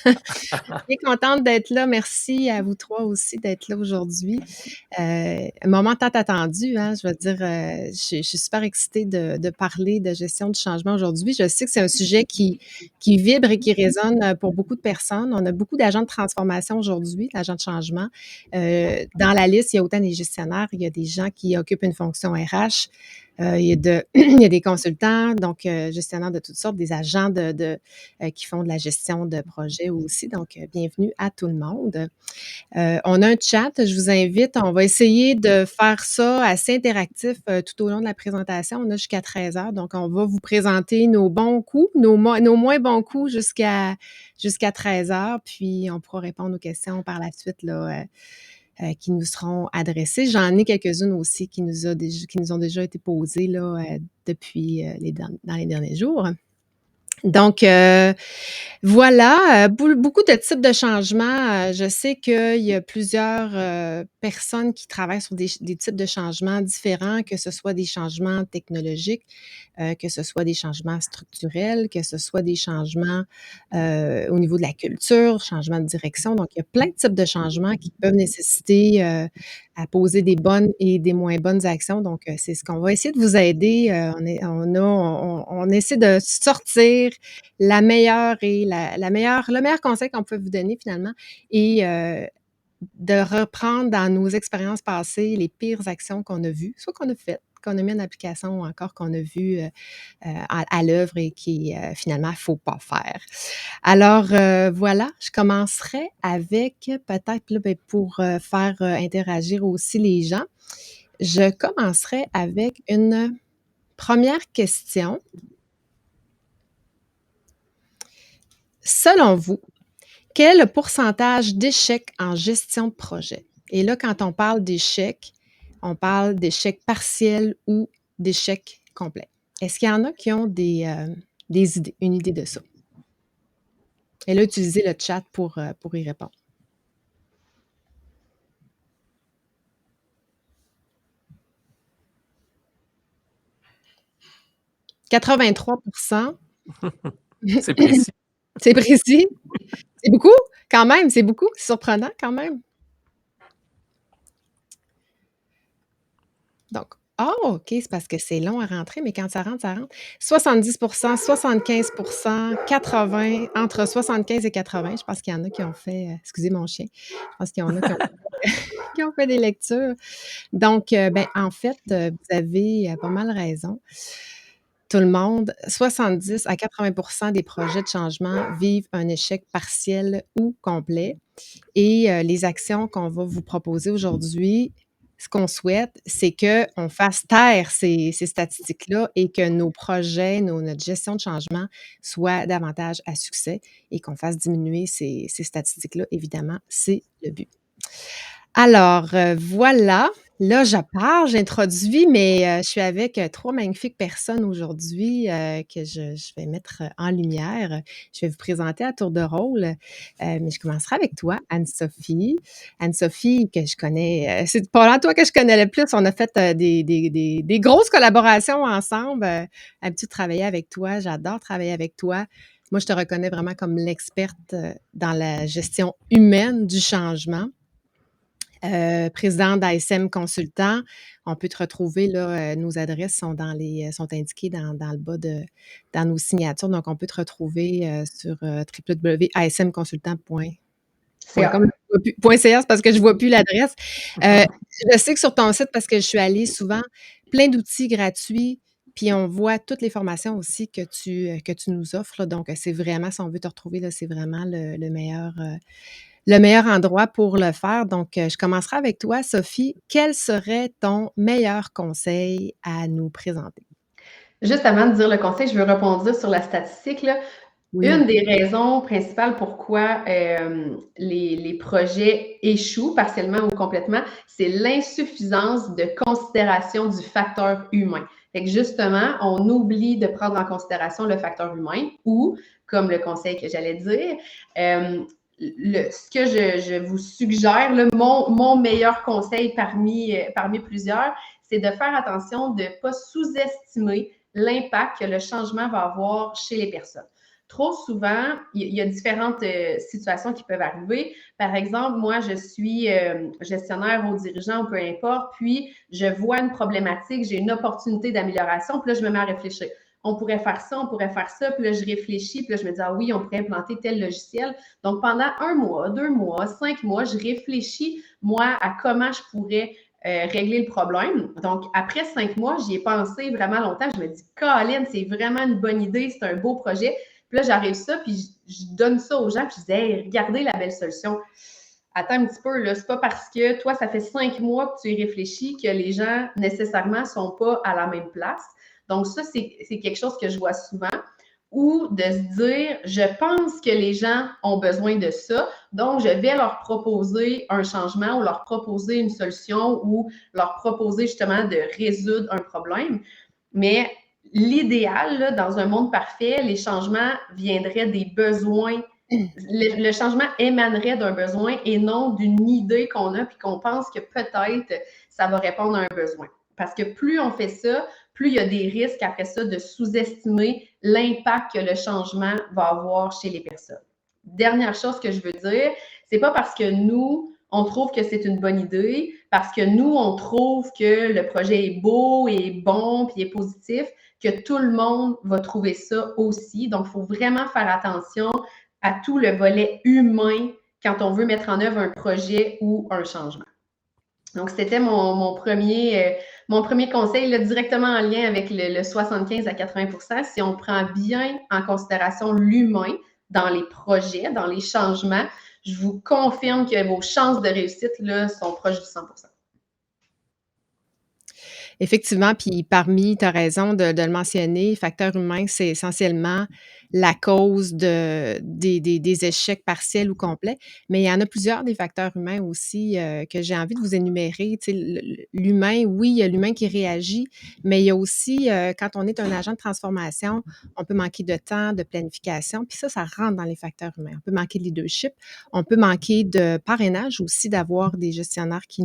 Bien contente d'être là. Merci à vous 3 aussi d'être là aujourd'hui. Un moment tant attendu, hein, je veux dire, je suis super excitée de parler de gestion du changement aujourd'hui. Je sais que c'est un sujet qui vibre et qui résonne, pour beaucoup de personnes. On a beaucoup d'agents de transformation aujourd'hui, d'agents de changement. Dans la liste, il y a autant des gestionnaires, il y a des gens qui occupent une fonction RH, il y a il y a des consultants, donc gestionnaires de toutes sortes, des agents qui font de la gestion de projets aussi. Donc, bienvenue à tout le monde. On a un chat, je vous invite. On va essayer de faire ça assez interactif tout au long de la présentation. On a jusqu'à 13 heures, donc on va vous présenter nos bons coups, nos moins bons coups jusqu'à 13 heures, puis on pourra répondre aux questions par la suite là, qui nous seront adressées. J'en ai quelques-unes aussi qui nous ont déjà été posées là, depuis dans les derniers jours. Donc, voilà, beaucoup de types de changements. Je sais qu'il y a plusieurs personnes qui travaillent sur des types de changements différents, que ce soit des changements technologiques, que ce soit des changements structurels, que ce soit des changements au niveau de la culture, changements de direction. Donc, il y a plein de types de changements qui peuvent nécessiter à poser des bonnes et des moins bonnes actions. Donc, c'est ce qu'on va essayer de vous aider. On essaie de sortir la meilleure et le meilleur conseil qu'on peut vous donner finalement et de reprendre dans nos expériences passées les pires actions qu'on a vues, soit qu'on a faites, qu'on a mis en application ou encore qu'on a vues à l'œuvre et qui finalement, il ne faut pas faire. Alors voilà, je commencerai avec peut-être là, pour faire interagir aussi les gens, je commencerai avec une première question. Selon vous, quel est le pourcentage d'échecs en gestion de projet? Et là, quand on parle d'échecs, on parle d'échecs partiels ou d'échecs complets. Est-ce qu'il y en a qui ont des idées, une idée de ça? Et là, utilisez le chat pour y répondre. 83%. C'est précis. C'est précis? C'est beaucoup? Quand même, c'est beaucoup? C'est surprenant quand même? Donc, OK, c'est parce que c'est long à rentrer, mais quand ça rentre, ça rentre. 70%, 75%, 80, entre 75 et 80. Je pense qu'il y en a qui ont fait, excusez mon chien, je pense qu'il y en a qui ont fait des lectures. Donc, en fait, vous avez pas mal raison. Tout le monde, 70 à 80% des projets de changement vivent un échec partiel ou complet. Et les actions qu'on va vous proposer aujourd'hui, ce qu'on souhaite, c'est qu'on fasse taire ces statistiques-là et que nos projets, notre gestion de changement soit davantage à succès et qu'on fasse diminuer ces statistiques-là. Évidemment, c'est le but. Alors, voilà. Là, je parle, j'introduis, mais je suis avec 3 magnifiques personnes aujourd'hui que je vais mettre en lumière. Je vais vous présenter à tour de rôle, mais je commencerai avec toi, Anne-Sophie. Anne-Sophie, que je connais, c'est pas toi que je connais le plus. On a fait des grosses collaborations ensemble. Habituée de travailler avec toi, j'adore travailler avec toi. Moi, je te reconnais vraiment comme l'experte dans la gestion humaine du changement. Présidente d'ASM Consultant. On peut te retrouver, là, nos adresses sont sont indiquées dans le bas dans nos signatures. Donc, on peut te retrouver sur www.asmconsultant.com. .ca, c'est parce que je ne vois plus l'adresse. Je sais que sur ton site, parce que je suis allée souvent, plein d'outils gratuits, puis on voit toutes les formations aussi que tu nous offres. Là. Donc, c'est vraiment, si on veut te retrouver, là, c'est vraiment le meilleur endroit pour le faire. Donc, je commencerai avec toi, Sophie. Quel serait ton meilleur conseil à nous présenter? Juste avant de dire le conseil, je veux rebondir sur la statistique. Là. Oui. Une des raisons principales pourquoi les projets échouent partiellement ou complètement, c'est l'insuffisance de considération du facteur humain. Fait que justement, on oublie de prendre en considération le facteur humain ou, comme le conseil que j'allais dire, ce que je vous suggère, là, mon meilleur conseil parmi plusieurs, c'est de faire attention de ne pas sous-estimer l'impact que le changement va avoir chez les personnes. trop souvent, il y a différentes situations qui peuvent arriver. Par exemple, moi, je suis gestionnaire ou dirigeant, peu importe, puis je vois une problématique, j'ai une opportunité d'amélioration, puis là, je me mets à réfléchir. On pourrait faire ça, puis là, je réfléchis, puis là, je me dis, ah oui, on pourrait implanter tel logiciel. Donc, pendant 1 mois, 2 mois, 5 mois, je réfléchis, moi, à comment je pourrais régler le problème. Donc, après 5 mois, j'y ai pensé vraiment longtemps. Je me dis, Colin, c'est vraiment une bonne idée, c'est un beau projet. Puis là, j'arrive ça, puis je donne ça aux gens, puis je dis, hey, regardez la belle solution. Attends un petit peu, là, c'est pas parce que toi, ça fait 5 mois que tu y réfléchis que les gens, nécessairement, sont pas à la même place. Donc, ça, c'est quelque chose que je vois souvent. Ou de se dire, je pense que les gens ont besoin de ça, donc je vais leur proposer un changement ou leur proposer une solution ou leur proposer justement de résoudre un problème. Mais l'idéal, là, dans un monde parfait, les changements viendraient des besoins. Le changement émanerait d'un besoin et non d'une idée qu'on a puis qu'on pense que peut-être ça va répondre à un besoin. Parce que plus on fait ça, plus il y a des risques après ça de sous-estimer l'impact que le changement va avoir chez les personnes. Dernière chose que je veux dire, c'est pas parce que nous, on trouve que c'est une bonne idée, parce que nous, on trouve que le projet est beau et bon puis est positif, que tout le monde va trouver ça aussi. Donc, il faut vraiment faire attention à tout le volet humain quand on veut mettre en œuvre un projet ou un changement. Donc, c'était mon premier conseil, là, directement en lien avec le 75 à 80 %. Si on prend bien en considération l'humain dans les projets, dans les changements, je vous confirme que vos chances de réussite là, sont proches du 100 %. Effectivement, puis parmi tu as raison de le mentionner, facteur humain, c'est essentiellement la cause des échecs partiels ou complets, mais il y en a plusieurs des facteurs humains aussi, que j'ai envie de vous énumérer. Tu sais, l'humain, oui, il y a l'humain qui réagit, mais il y a aussi, quand on est un agent de transformation, on peut manquer de temps, de planification, puis ça rentre dans les facteurs humains. On peut manquer de leadership, on peut manquer de parrainage aussi, d'avoir des gestionnaires qui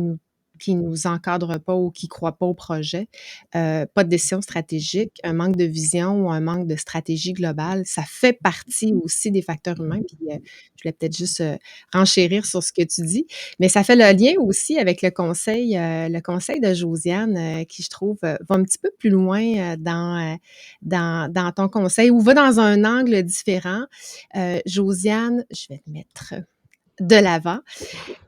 nous encadrent pas ou qui croient pas au projet, pas de décision stratégique, un manque de vision ou un manque de stratégie globale, ça fait partie aussi des facteurs humains. Puis, je voulais peut-être juste, renchérir sur ce que tu dis, mais ça fait le lien aussi avec le conseil de Josiane, qui je trouve, va un petit peu plus loin, dans ton conseil ou va dans un angle différent. Josiane, je vais te mettre de l'avant.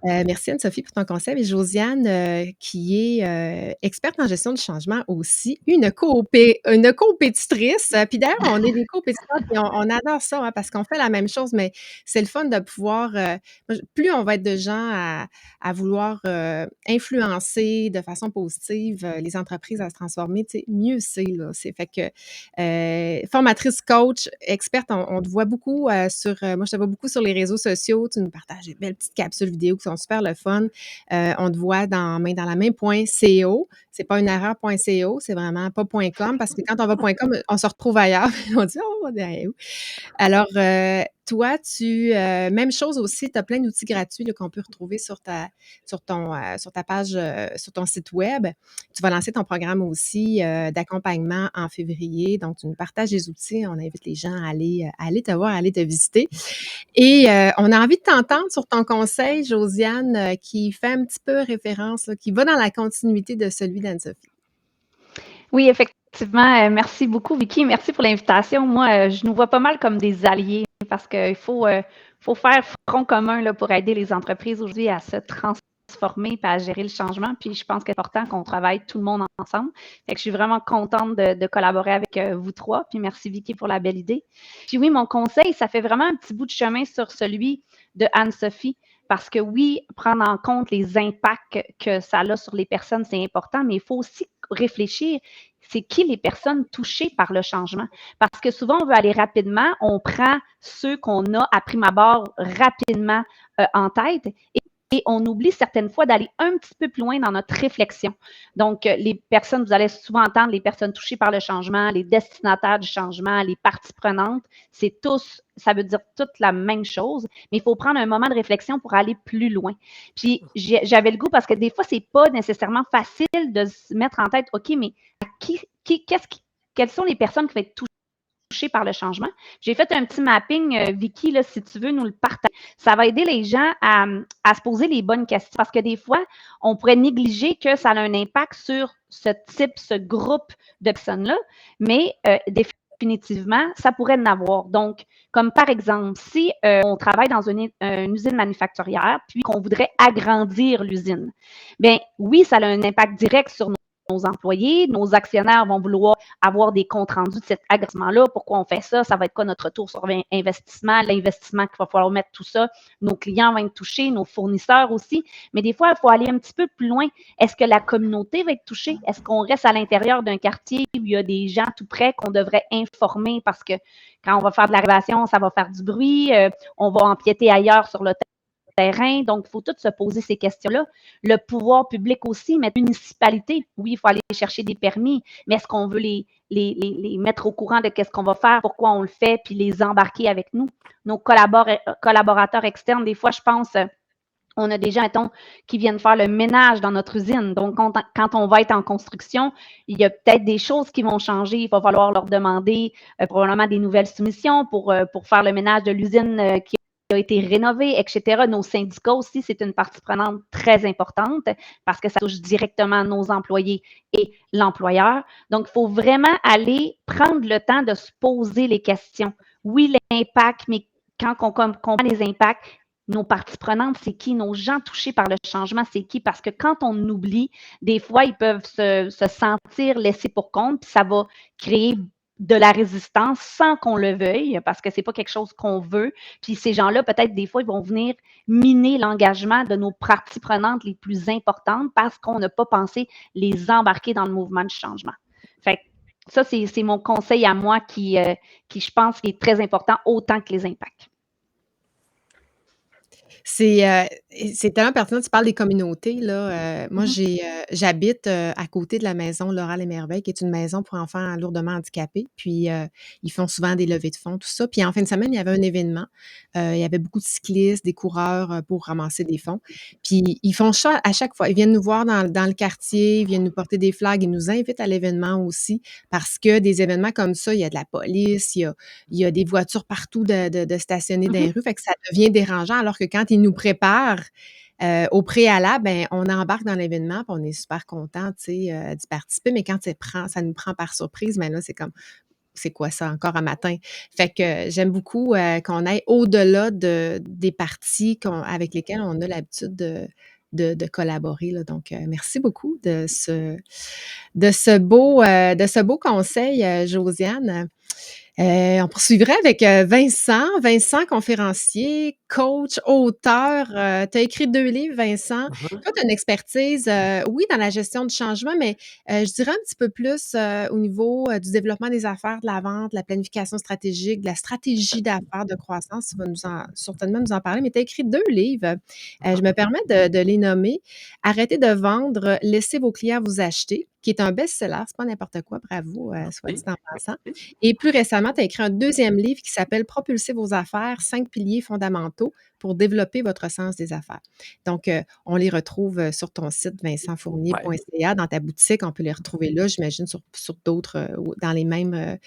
Merci Anne-Sophie pour ton conseil. Et Josiane, qui est experte en gestion du changement aussi, une compétitrice. Puis d'ailleurs, on est des compétiteurs et on adore ça hein, parce qu'on fait la même chose, mais c'est le fun de pouvoir, plus on va être de gens à vouloir influencer de façon positive les entreprises à se transformer, mieux c'est. Là. C'est fait que formatrice, coach, experte, on te voit beaucoup moi je te vois beaucoup sur les réseaux sociaux, tu nous partages des belles petites capsules vidéo qui sont super le fun. On te voit dans la main .co. C'est pas une erreur .co, c'est vraiment pas .com parce que quand on va .com, on se retrouve ailleurs. On dit, oh, on est où? Alors, toi, même chose aussi, tu as plein d'outils gratuits là, qu'on peut retrouver sur ta page, sur ton site web. Tu vas lancer ton programme aussi d'accompagnement en février. Donc, tu nous partages des outils. On invite les gens à aller te voir, à aller te visiter. Et on a envie de t'entendre sur ton conseil, Josiane, qui fait un petit peu référence, là, qui va dans la continuité de celui d'Anne-Sophie. Oui, effectivement. Merci beaucoup, Vicky. Merci pour l'invitation. Moi, je nous vois pas mal comme des alliés parce qu'il faut faire front commun là, pour aider les entreprises aujourd'hui à se transformer et à gérer le changement. Puis je pense qu'il est important qu'on travaille tout le monde ensemble. Fait que je suis vraiment contente de collaborer avec vous trois. Puis merci, Vicky, pour la belle idée. Puis oui, mon conseil, ça fait vraiment un petit bout de chemin sur celui de Anne-Sophie. Parce que oui, prendre en compte les impacts que ça a sur les personnes, c'est important, mais il faut aussi réfléchir, c'est qui les personnes touchées par le changement. Parce que souvent, on veut aller rapidement, on prend ceux qu'on a à prime abord rapidement en tête et on oublie certaines fois d'aller un petit peu plus loin dans notre réflexion. Donc, les personnes, vous allez souvent entendre les personnes touchées par le changement, les destinataires du changement, les parties prenantes, c'est tous, ça veut dire toute la même chose, mais il faut prendre un moment de réflexion pour aller plus loin. Puis, j'avais le goût parce que des fois, c'est pas nécessairement facile de se mettre en tête, OK, mais quelles sont les personnes qui vont être touchées touchés par le changement. J'ai fait un petit mapping, Vicky, là, si tu veux nous le partager. Ça va aider les gens à se poser les bonnes questions parce que des fois, on pourrait négliger que ça a un impact sur ce groupe de personnes-là, mais définitivement, ça pourrait en avoir. Donc, comme par exemple, si on travaille dans une usine manufacturière, puis qu'on voudrait agrandir l'usine, bien oui, ça a un impact direct sur nos employés, nos actionnaires vont vouloir avoir des comptes rendus de cet agrandissement-là. Pourquoi on fait ça? Ça va être quoi notre retour sur investissement, l'investissement qu'il va falloir mettre tout ça. Nos clients vont être touchés, nos fournisseurs aussi. Mais des fois, il faut aller un petit peu plus loin. Est-ce que la communauté va être touchée? Est-ce qu'on reste à l'intérieur d'un quartier où il y a des gens tout près qu'on devrait informer parce que quand on va faire de la rénovation, ça va faire du bruit, on va empiéter ailleurs sur le terrain. Donc, il faut tout se poser ces questions-là. Le pouvoir public aussi, mais la municipalité, oui, il faut aller chercher des permis, mais est-ce qu'on veut les mettre au courant de qu'est-ce qu'on va faire, pourquoi on le fait, puis les embarquer avec nous? Nos collaborateurs externes, des fois, je pense, on a des gens, mettons, qui viennent faire le ménage dans notre usine. Donc, quand on va être en construction, il y a peut-être des choses qui vont changer. Il va falloir leur demander probablement des nouvelles soumissions pour faire le ménage de l'usine qui a été rénové, etc. Nos syndicats aussi, c'est une partie prenante très importante parce que ça touche directement nos employés et l'employeur. Donc, il faut vraiment aller prendre le temps de se poser les questions. Oui, l'impact, mais quand on comprend les impacts, nos parties prenantes, c'est qui? Nos gens touchés par le changement, c'est qui? Parce que quand on oublie, des fois, ils peuvent se sentir laissés pour compte, puis ça va créer de la résistance sans qu'on le veuille, parce que c'est pas quelque chose qu'on veut. Puis ces gens-là, peut-être des fois, ils vont venir miner l'engagement de nos parties prenantes les plus importantes parce qu'on n'a pas pensé les embarquer dans le mouvement du changement. Fait que ça, c'est mon conseil à moi qui, je pense, qui est très important autant que les impacts. C'est tellement pertinent, tu parles des communautés, là. Moi, j'habite à côté de la maison L'Oral et Merveille, qui est une maison pour enfants lourdement handicapés. Puis, ils font souvent des levées de fonds, tout ça. Puis, en fin de semaine, il y avait un événement. Il y avait beaucoup de cyclistes, des coureurs pour ramasser des fonds. Puis, ils font ça à chaque fois. Ils viennent nous voir dans le quartier, ils viennent nous porter des flags, ils nous invitent à l'événement aussi parce que des événements comme ça, il y a de la police, il y a des voitures partout de stationner dans les rues. Fait que ça devient dérangeant alors que quand ils nous préparent au préalable, ben, on embarque dans l'événement, puis on est super content, tu sais, d'y participer. Mais quand ça nous prend par surprise, ben là, c'est comme, c'est quoi ça encore un matin? Fait que j'aime beaucoup qu'on aille au-delà des parties avec lesquelles on a l'habitude de collaborer, là. Donc, merci beaucoup de ce beau conseil, Josiane. On poursuivrait avec Vincent. Vincent, conférencier, coach, auteur. Tu as écrit 2 livres, Vincent. Toi, tu as une expertise, oui, dans la gestion du changement, mais je dirais un petit peu plus au niveau du développement des affaires, de la vente, de la planification stratégique, de la stratégie d'affaires, de croissance. Tu vas certainement nous en parler, mais tu as écrit 2 livres. Je me permets de les nommer. Arrêtez de vendre, laissez vos clients vous acheter, qui est un best-seller, c'est pas n'importe quoi, bravo, soit dit en passant. Et plus récemment, tu as écrit un 2e livre qui s'appelle Propulser vos affaires, 5 piliers fondamentaux pour développer votre sens des affaires. Donc, on les retrouve sur ton site vincentfournier.ca, dans ta boutique. On peut les retrouver là, j'imagine, sur d'autres, dans les mêmes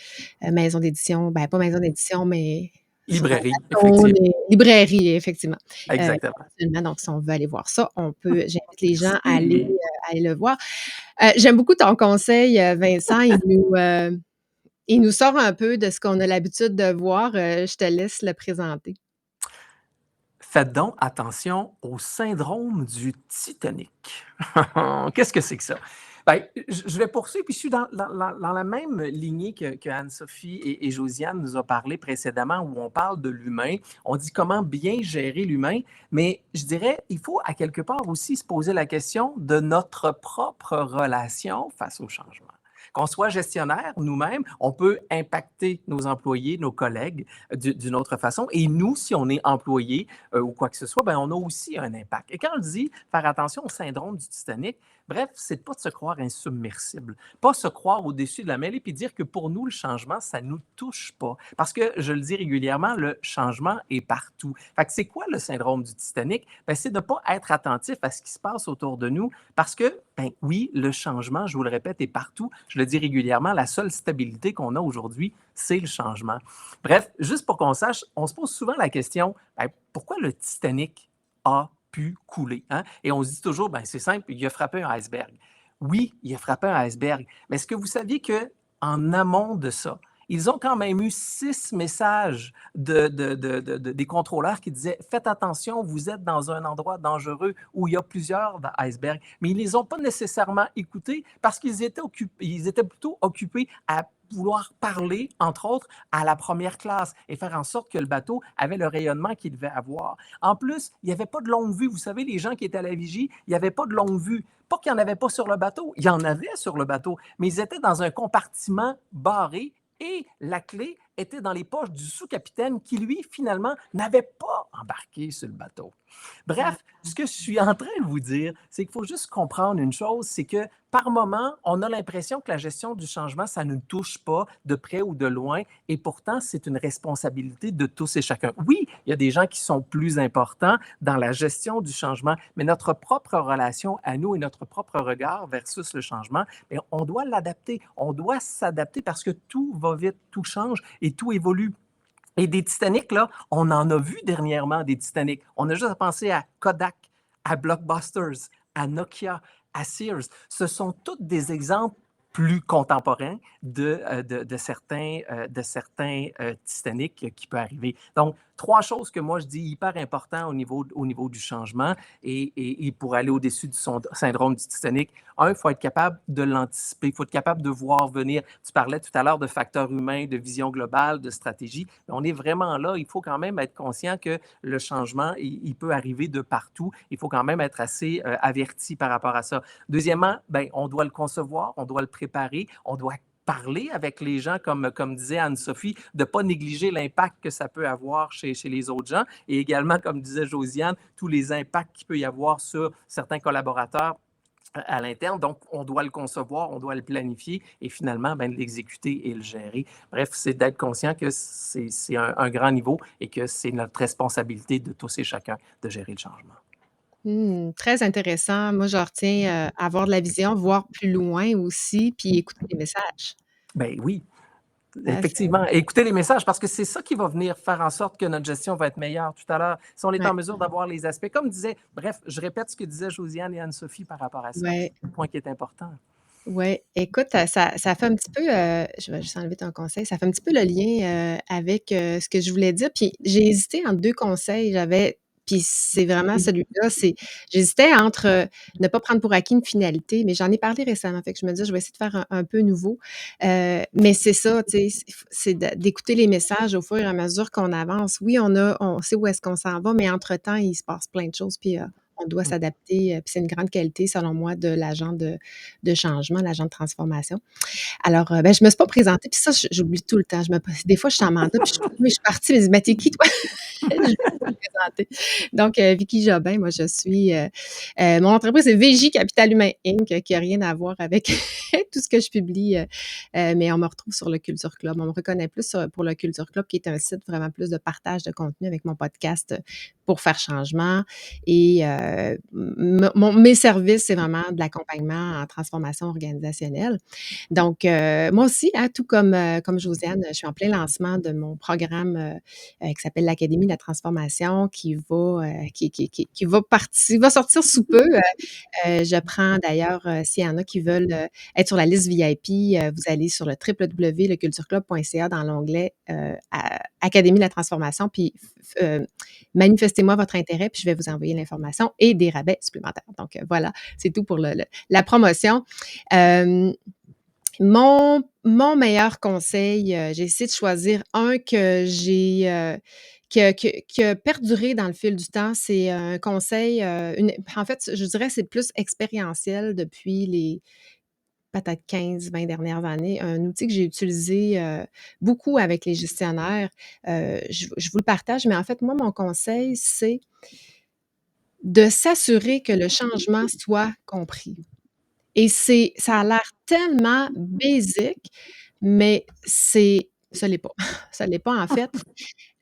maisons d'édition. Ben, pas maisons d'édition, mais librairie, effectivement. Librairie, effectivement. Exactement. Donc, si on veut aller voir ça, j'invite les gens à aller le voir. J'aime beaucoup ton conseil, Vincent. Il nous sort un peu de ce qu'on a l'habitude de voir. Je te laisse le présenter. Faites donc attention au syndrome du Titanic. Qu'est-ce que c'est que ça? Ben, je vais poursuivre, puis je suis dans la même lignée que Anne-Sophie et Josiane nous a parlé précédemment, où on parle de l'humain, on dit comment bien gérer l'humain, mais je dirais, il faut à quelque part aussi se poser la question de notre propre relation face au changement. Qu'on soit gestionnaire nous-mêmes, on peut impacter nos employés, nos collègues d'une autre façon. Et nous, si on est employé ou quoi que ce soit, ben, on a aussi un impact. Et quand on dit faire attention au syndrome du Titanic, Bref, c'est pas de se croire insubmersible, pas se croire au-dessus de la mêlée puis dire que pour nous, le changement, ça nous touche pas. Parce que, je le dis régulièrement, le changement est partout. Fait que c'est quoi le syndrome du Titanic? Ben, c'est de ne pas être attentif à ce qui se passe autour de nous parce que, ben oui, le changement, je vous le répète, est partout. Je le dis régulièrement, la seule stabilité qu'on a aujourd'hui, c'est le changement. Bref, juste pour qu'on sache, on se pose souvent la question, ben, pourquoi le Titanic a pu couler? Hein? Et on se dit toujours, ben, c'est simple, il a frappé un iceberg. Oui, il a frappé un iceberg, mais est-ce que vous saviez qu'en amont de ça, ils ont quand même eu 6 messages des contrôleurs qui disaient faites attention, vous êtes dans un endroit dangereux où il y a plusieurs icebergs. Mais ils ne les ont pas nécessairement écoutés parce ils étaient plutôt occupés à vouloir parler, entre autres, à la première classe et faire en sorte que le bateau avait le rayonnement qu'il devait avoir. En plus, il n'y avait pas de longue vue. Vous savez, les gens qui étaient à la vigie, il n'y avait pas de longue vue. Pas qu'il n'y en avait pas sur le bateau, il y en avait sur le bateau, mais ils étaient dans un compartiment barré et la clé était dans les poches du sous-capitaine qui, lui, finalement, n'avait pas embarqué sur le bateau. Bref, ce que je suis en train de vous dire, c'est qu'il faut juste comprendre une chose, c'est que par moment, on a l'impression que la gestion du changement, ça ne nous touche pas de près ou de loin, et pourtant, c'est une responsabilité de tous et chacun. Oui, il y a des gens qui sont plus importants dans la gestion du changement, mais notre propre relation à nous et notre propre regard versus le changement, bien, on doit l'adapter, on doit s'adapter parce que tout va vite, tout change et tout évolue. Et des Titanic, là, on en a vu dernièrement des Titanic. On a juste à penser à Kodak, à Blockbusters, à Nokia, à Sears. Ce sont tous des exemples plus contemporains de certains Titanic qui peuvent arriver. Donc, 3 choses que moi je dis hyper importantes au niveau du changement et pour aller au-dessus du syndrome du Titanic. Un, il faut être capable de l'anticiper, il faut être capable de voir venir. Tu parlais tout à l'heure de facteurs humains, de vision globale, de stratégie. On est vraiment là. Il faut quand même être conscient que le changement, il peut arriver de partout. Il faut quand même être assez averti par rapport à ça. Deuxièmement, ben, on doit le concevoir, on doit le préparer, on doit parler avec les gens, comme disait Anne-Sophie, de ne pas négliger l'impact que ça peut avoir chez les autres gens et également, comme disait Josiane, tous les impacts qu'il peut y avoir sur certains collaborateurs à l'interne. Donc, on doit le concevoir, on doit le planifier et finalement, ben, l'exécuter et le gérer. Bref, c'est d'être conscient que c'est un grand niveau et que c'est notre responsabilité de tous et chacun de gérer le changement. Très intéressant. Moi, je retiens, avoir de la vision, voir plus loin aussi, puis écouter les messages. Ben oui, Hein, effectivement. Écoutez les messages parce que c'est ça qui va venir faire en sorte que notre gestion va être meilleure tout à l'heure. Si on est ouais, en mesure d'avoir les aspects, comme disait, bref, je répète ce que disaient Josiane et Anne-Sophie par rapport à ça. ouais, C'est le point qui est important. ouais. Écoute, ça fait un petit peu, je vais juste enlever ton conseil, ça fait un petit peu le lien, avec, ce que je voulais dire, puis j'ai hésité entre 2 conseils. Puis c'est vraiment celui-là, j'hésitais entre, ne pas prendre pour acquis une finalité, mais j'en ai parlé récemment, fait que je me dis: «Je vais essayer de faire un peu nouveau». Mais c'est ça, tu sais, c'est d'écouter les messages au fur et à mesure qu'on avance. Oui, on sait où est-ce qu'on s'en va, mais entre-temps, il se passe plein de choses, puis, on doit s'adapter, puis c'est une grande qualité, selon moi, de l'agent de changement, l'agent de transformation. Alors, ben, je me suis pas présentée, puis ça, j'oublie tout le temps. Des fois, je suis en mandat, puis je suis partie, mais je dis: «Mais tu qui toi?» Je vais me présenter. Donc, Vicky Jobin, moi, je suis, mon entreprise, c'est VJ Capital Humain Inc., qui a rien à voir avec tout ce que je publie, mais on me retrouve sur le Culture Club. On me reconnaît plus pour le Culture Club, qui est un site vraiment plus de partage de contenu avec mon podcast, pour faire changement et mes services, c'est vraiment de l'accompagnement en transformation organisationnelle. Donc, moi aussi, hein, tout comme Josiane, je suis en plein lancement de mon programme, qui s'appelle l'Académie de la transformation qui va sortir sous peu. Je prends d'ailleurs, s'il y en a qui veulent, être sur la liste VIP, vous allez sur le www.lecultureclub.ca dans l'onglet, Académie de la transformation, puis manifestez-moi votre intérêt, puis je vais vous envoyer l'information et des rabais supplémentaires. Donc, voilà, c'est tout pour la promotion. Mon meilleur conseil, j'ai essayé de choisir un que j'ai, qui a perduré dans le fil du temps. C'est un conseil, en fait, je dirais, c'est plus expérientiel depuis les peut-être 15-20 dernières années. Un outil que j'ai utilisé, beaucoup avec les gestionnaires. Je vous le partage, mais en fait, moi, mon conseil, c'est de s'assurer que le changement soit compris. Et ça a l'air tellement basic, mais ça l'est pas. Ça l'est pas, en fait.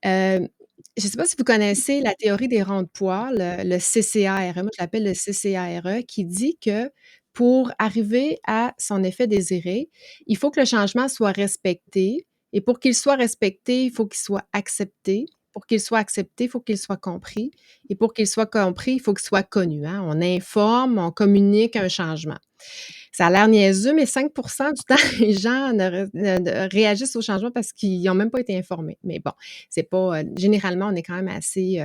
Je ne sais pas si vous connaissez la théorie des ronds de poids, le CCARE, moi je l'appelle le CCARE, qui dit que pour arriver à son effet désiré, il faut que le changement soit respecté et pour qu'il soit respecté, il faut qu'il soit accepté. Pour qu'il soit accepté, il faut qu'il soit compris et pour qu'il soit compris, il faut qu'il soit connu, hein. On informe, on communique un changement. Ça a l'air niaiseux, mais 5 du temps, les gens ne réagissent au changement parce qu'ils n'ont même pas été informés. Mais bon, c'est pas, généralement, on est quand même assez,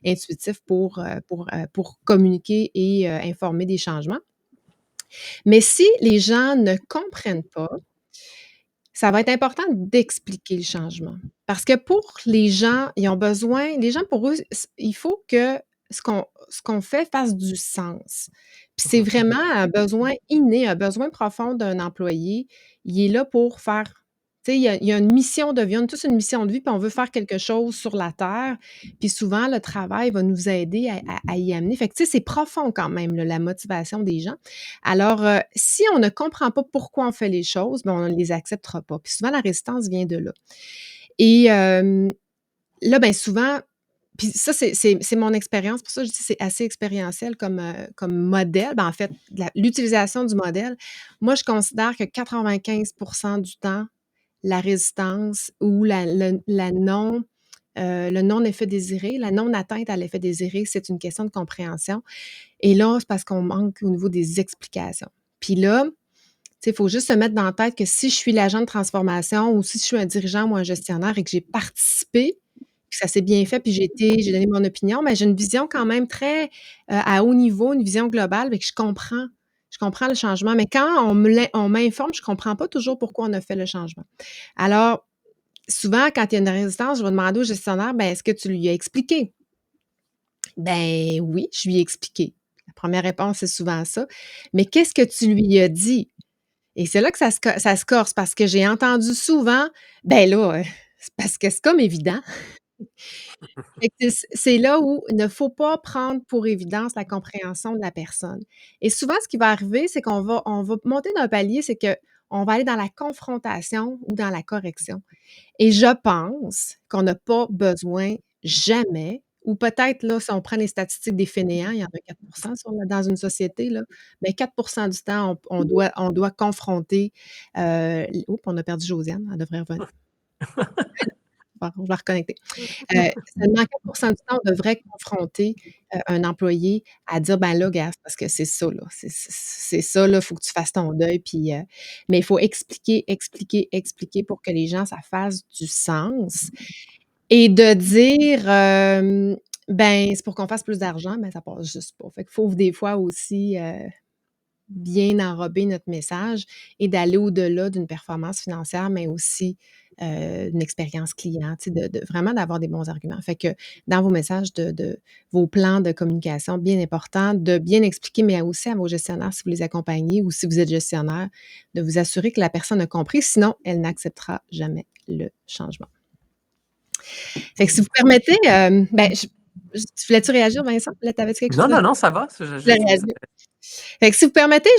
intuitif pour communiquer et informer des changements. Mais si les gens ne comprennent pas, ça va être important d'expliquer le changement. Parce que pour les gens, les gens pour eux, il faut que ce qu'on fait fasse du sens. Puis c'est Mhm. vraiment un besoin inné, un besoin profond d'un employé. Il est là pour faire, tu sais, il y a une mission de vie, on a tous une mission de vie, puis on veut faire quelque chose sur la terre. Puis souvent, le travail va nous aider à y amener. Fait que, tu sais, c'est profond quand même, là, la motivation des gens. Alors, si on ne comprend pas pourquoi on fait les choses, ben, on ne les acceptera pas. Puis souvent, la résistance vient de là. Et là, ben souvent, puis ça, c'est mon expérience. Pour ça, je dis que c'est assez expérientiel comme modèle. Ben, en fait, l'utilisation du modèle, moi, je considère que 95 du temps, la résistance ou le non-effet désiré, la non-atteinte à l'effet désiré, c'est une question de compréhension. Et là, c'est parce qu'on manque au niveau des explications. Puis là, tu sais, il faut juste se mettre dans la tête que si je suis l'agent de transformation ou si je suis un dirigeant ou un gestionnaire et que j'ai participé, que ça s'est bien fait, puis j'ai donné mon opinion, mais j'ai une vision quand même très, à haut niveau, une vision globale, et que je comprends le changement. Mais quand on m'informe, je comprends pas toujours pourquoi on a fait le changement. Alors, souvent, quand il y a une résistance, je vais demander au gestionnaire: «Ben, est-ce que tu lui as expliqué?» Ben oui, je lui ai expliqué. La première réponse, c'est souvent ça. Mais qu'est-ce que tu lui as dit? Et c'est là que ça se corse parce que j'ai entendu souvent: «Ben là, c'est parce que c'est comme évident». Fait que c'est là où il ne faut pas prendre pour évidence la compréhension de la personne. Et souvent, ce qui va arriver, c'est qu'on va monter d'un palier, c'est qu'on va aller dans la confrontation ou dans la correction. Et je pense qu'on n'a pas besoin jamais ou peut-être là, si on prend les statistiques des fainéants, il y en a 4 dans une société là, mais 4 du temps, on doit confronter, on a perdu Josiane, elle devrait revenir. Je vais la reconnecter. Seulement 4 du temps, on devrait confronter, un employé à dire: «Ben là, gars, c'est parce que c'est ça là, c'est ça là, il faut que tu fasses ton deuil», puis, mais il faut expliquer, expliquer, expliquer pour que les gens, ça fasse du sens et de dire, ben, c'est pour qu'on fasse plus d'argent, mais ça passe juste pas. Fait qu'il faut des fois aussi, bien enrober notre message et d'aller au-delà d'une performance financière, mais aussi, une expérience client, tu sais, de vraiment d'avoir des bons arguments. Fait que dans vos messages de vos plans de communication, bien important de bien expliquer, mais aussi à vos gestionnaires, si vous les accompagnez ou si vous êtes gestionnaire, de vous assurer que la personne a compris, sinon elle n'acceptera jamais le changement. Fait que si vous permettez, ben, tu voulais-tu réagir, Vincent? Là, tu avais quelque Non, chose à non, non, ça va. tu voulais réagir? Fait que si vous permettez,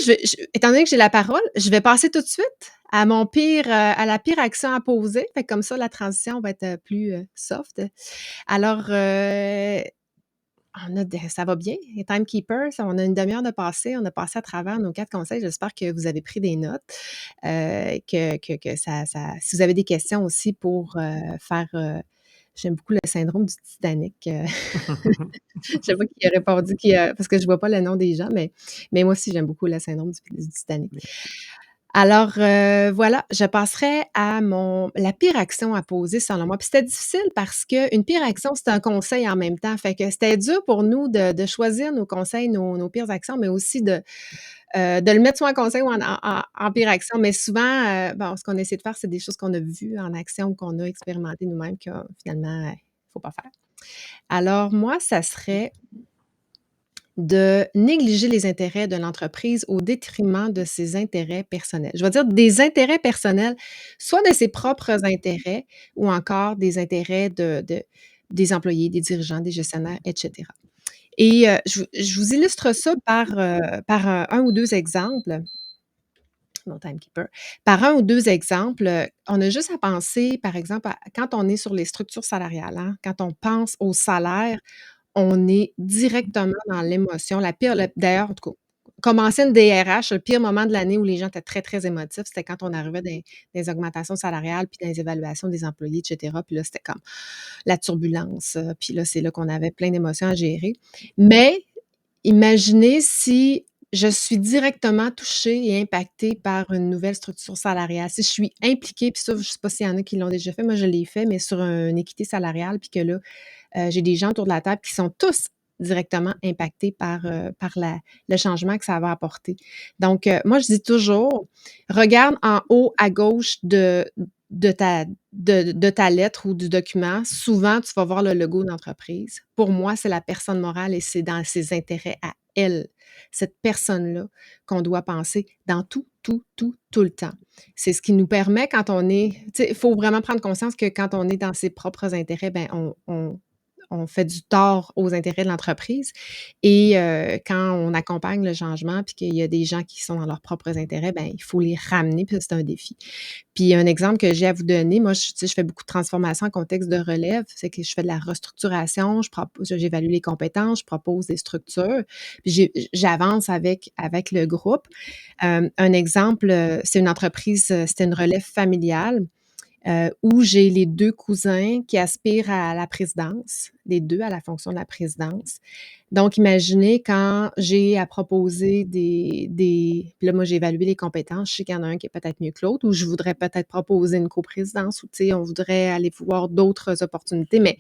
étant donné que j'ai la parole, je vais passer tout de suite à la pire action à poser. Fait que comme ça, la transition va être, plus, soft. Alors, ça va bien, les timekeepers, on a une demi-heure de passé. On a passé à travers nos 4 conseils. J'espère que vous avez pris des notes, que ça si vous avez des questions aussi pour, faire, j'aime beaucoup le syndrome du Titanic, je sais pas qui a répondu, parce que je vois pas le nom des gens, mais moi aussi j'aime beaucoup le syndrome du Titanic. Alors, voilà, je passerai à la pire action à poser selon moi. Puis c'était difficile parce qu'une pire action, c'est un conseil en même temps. Fait que c'était dur pour nous de choisir nos conseils, nos pires actions, mais aussi de le mettre soit en conseil ou en pire action. Mais souvent, bon, ce qu'on essaie de faire, c'est des choses qu'on a vues en action ou qu'on a expérimentées nous-mêmes que finalement, il faut pas faire. Alors moi, ça serait de négliger les intérêts de l'entreprise au détriment de ses intérêts personnels. Je vais dire des intérêts personnels, soit de ses propres intérêts ou encore des intérêts des employés, des dirigeants, des gestionnaires, et cetera. Et je vous illustre ça par un ou 2 exemples, mon timekeeper, par un ou 2 exemples. On a juste à penser, par exemple, à quand on est sur les structures salariales, hein, quand on pense au salaire, on est directement dans l'émotion. La pire d'ailleurs, en tout cas, comme ancienne DRH, le pire moment de l'année où les gens étaient très, très émotifs, c'était quand on arrivait dans les augmentations salariales, puis dans les évaluations des employés, et cetera. Puis là, c'était comme la turbulence, puis là, c'est là qu'on avait plein d'émotions à gérer. Mais imaginez si je suis directement touchée et impactée par une nouvelle structure salariale. Si je suis impliquée, puis ça, je ne sais pas s'il y en a qui l'ont déjà fait, moi je l'ai fait, mais sur une équité salariale, puis que là, j'ai des gens autour de la table qui sont tous directement impactés par le changement que ça va apporter. Donc, moi, je dis toujours, regarde en haut à gauche de ta lettre ou du document. Souvent, tu vas voir le logo d'entreprise. Pour moi, c'est la personne morale et c'est dans ses intérêts à elle, cette personne-là, qu'on doit penser dans tout, tout, tout, tout le temps. C'est ce qui nous permet quand on est, tu sais, il faut vraiment prendre conscience que quand on est dans ses propres intérêts, ben on fait du tort aux intérêts de l'entreprise et quand on accompagne le changement puis qu'il y a des gens qui sont dans leurs propres intérêts, ben il faut les ramener puis c'est un défi. Puis un exemple que j'ai à vous donner, moi, tu sais, je fais beaucoup de transformation en contexte de relève, c'est que je fais de la restructuration, j'évalue les compétences, je propose des structures, puis j'avance avec le groupe. Un exemple, c'est une entreprise, c'était une relève familiale où j'ai les 2 cousins qui aspirent à la présidence, les 2 à la fonction de la présidence. Donc imaginez quand j'ai à proposer puis là, moi, j'ai évalué les compétences, je sais qu'il y en a un qui est peut-être mieux que l'autre ou je voudrais peut-être proposer une coprésidence ou tu sais, on voudrait aller voir d'autres opportunités. Mais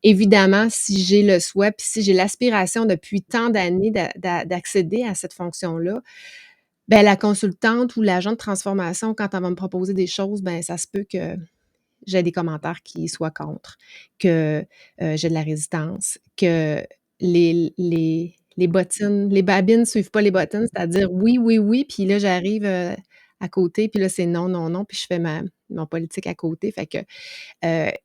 évidemment, si j'ai le souhait, puis si j'ai l'aspiration depuis tant d'années d'accéder à cette fonction-là, ben la consultante ou l'agent de transformation, quand elle va me proposer des choses, ben ça se peut que j'ai des commentaires qui soient contre, que, j'ai de la résistance, que les babines suivent pas les bottines, c'est-à-dire oui, oui, oui, puis là j'arrive, à côté, puis là c'est non, non, non, puis je fais mon politique à côté. Fait que,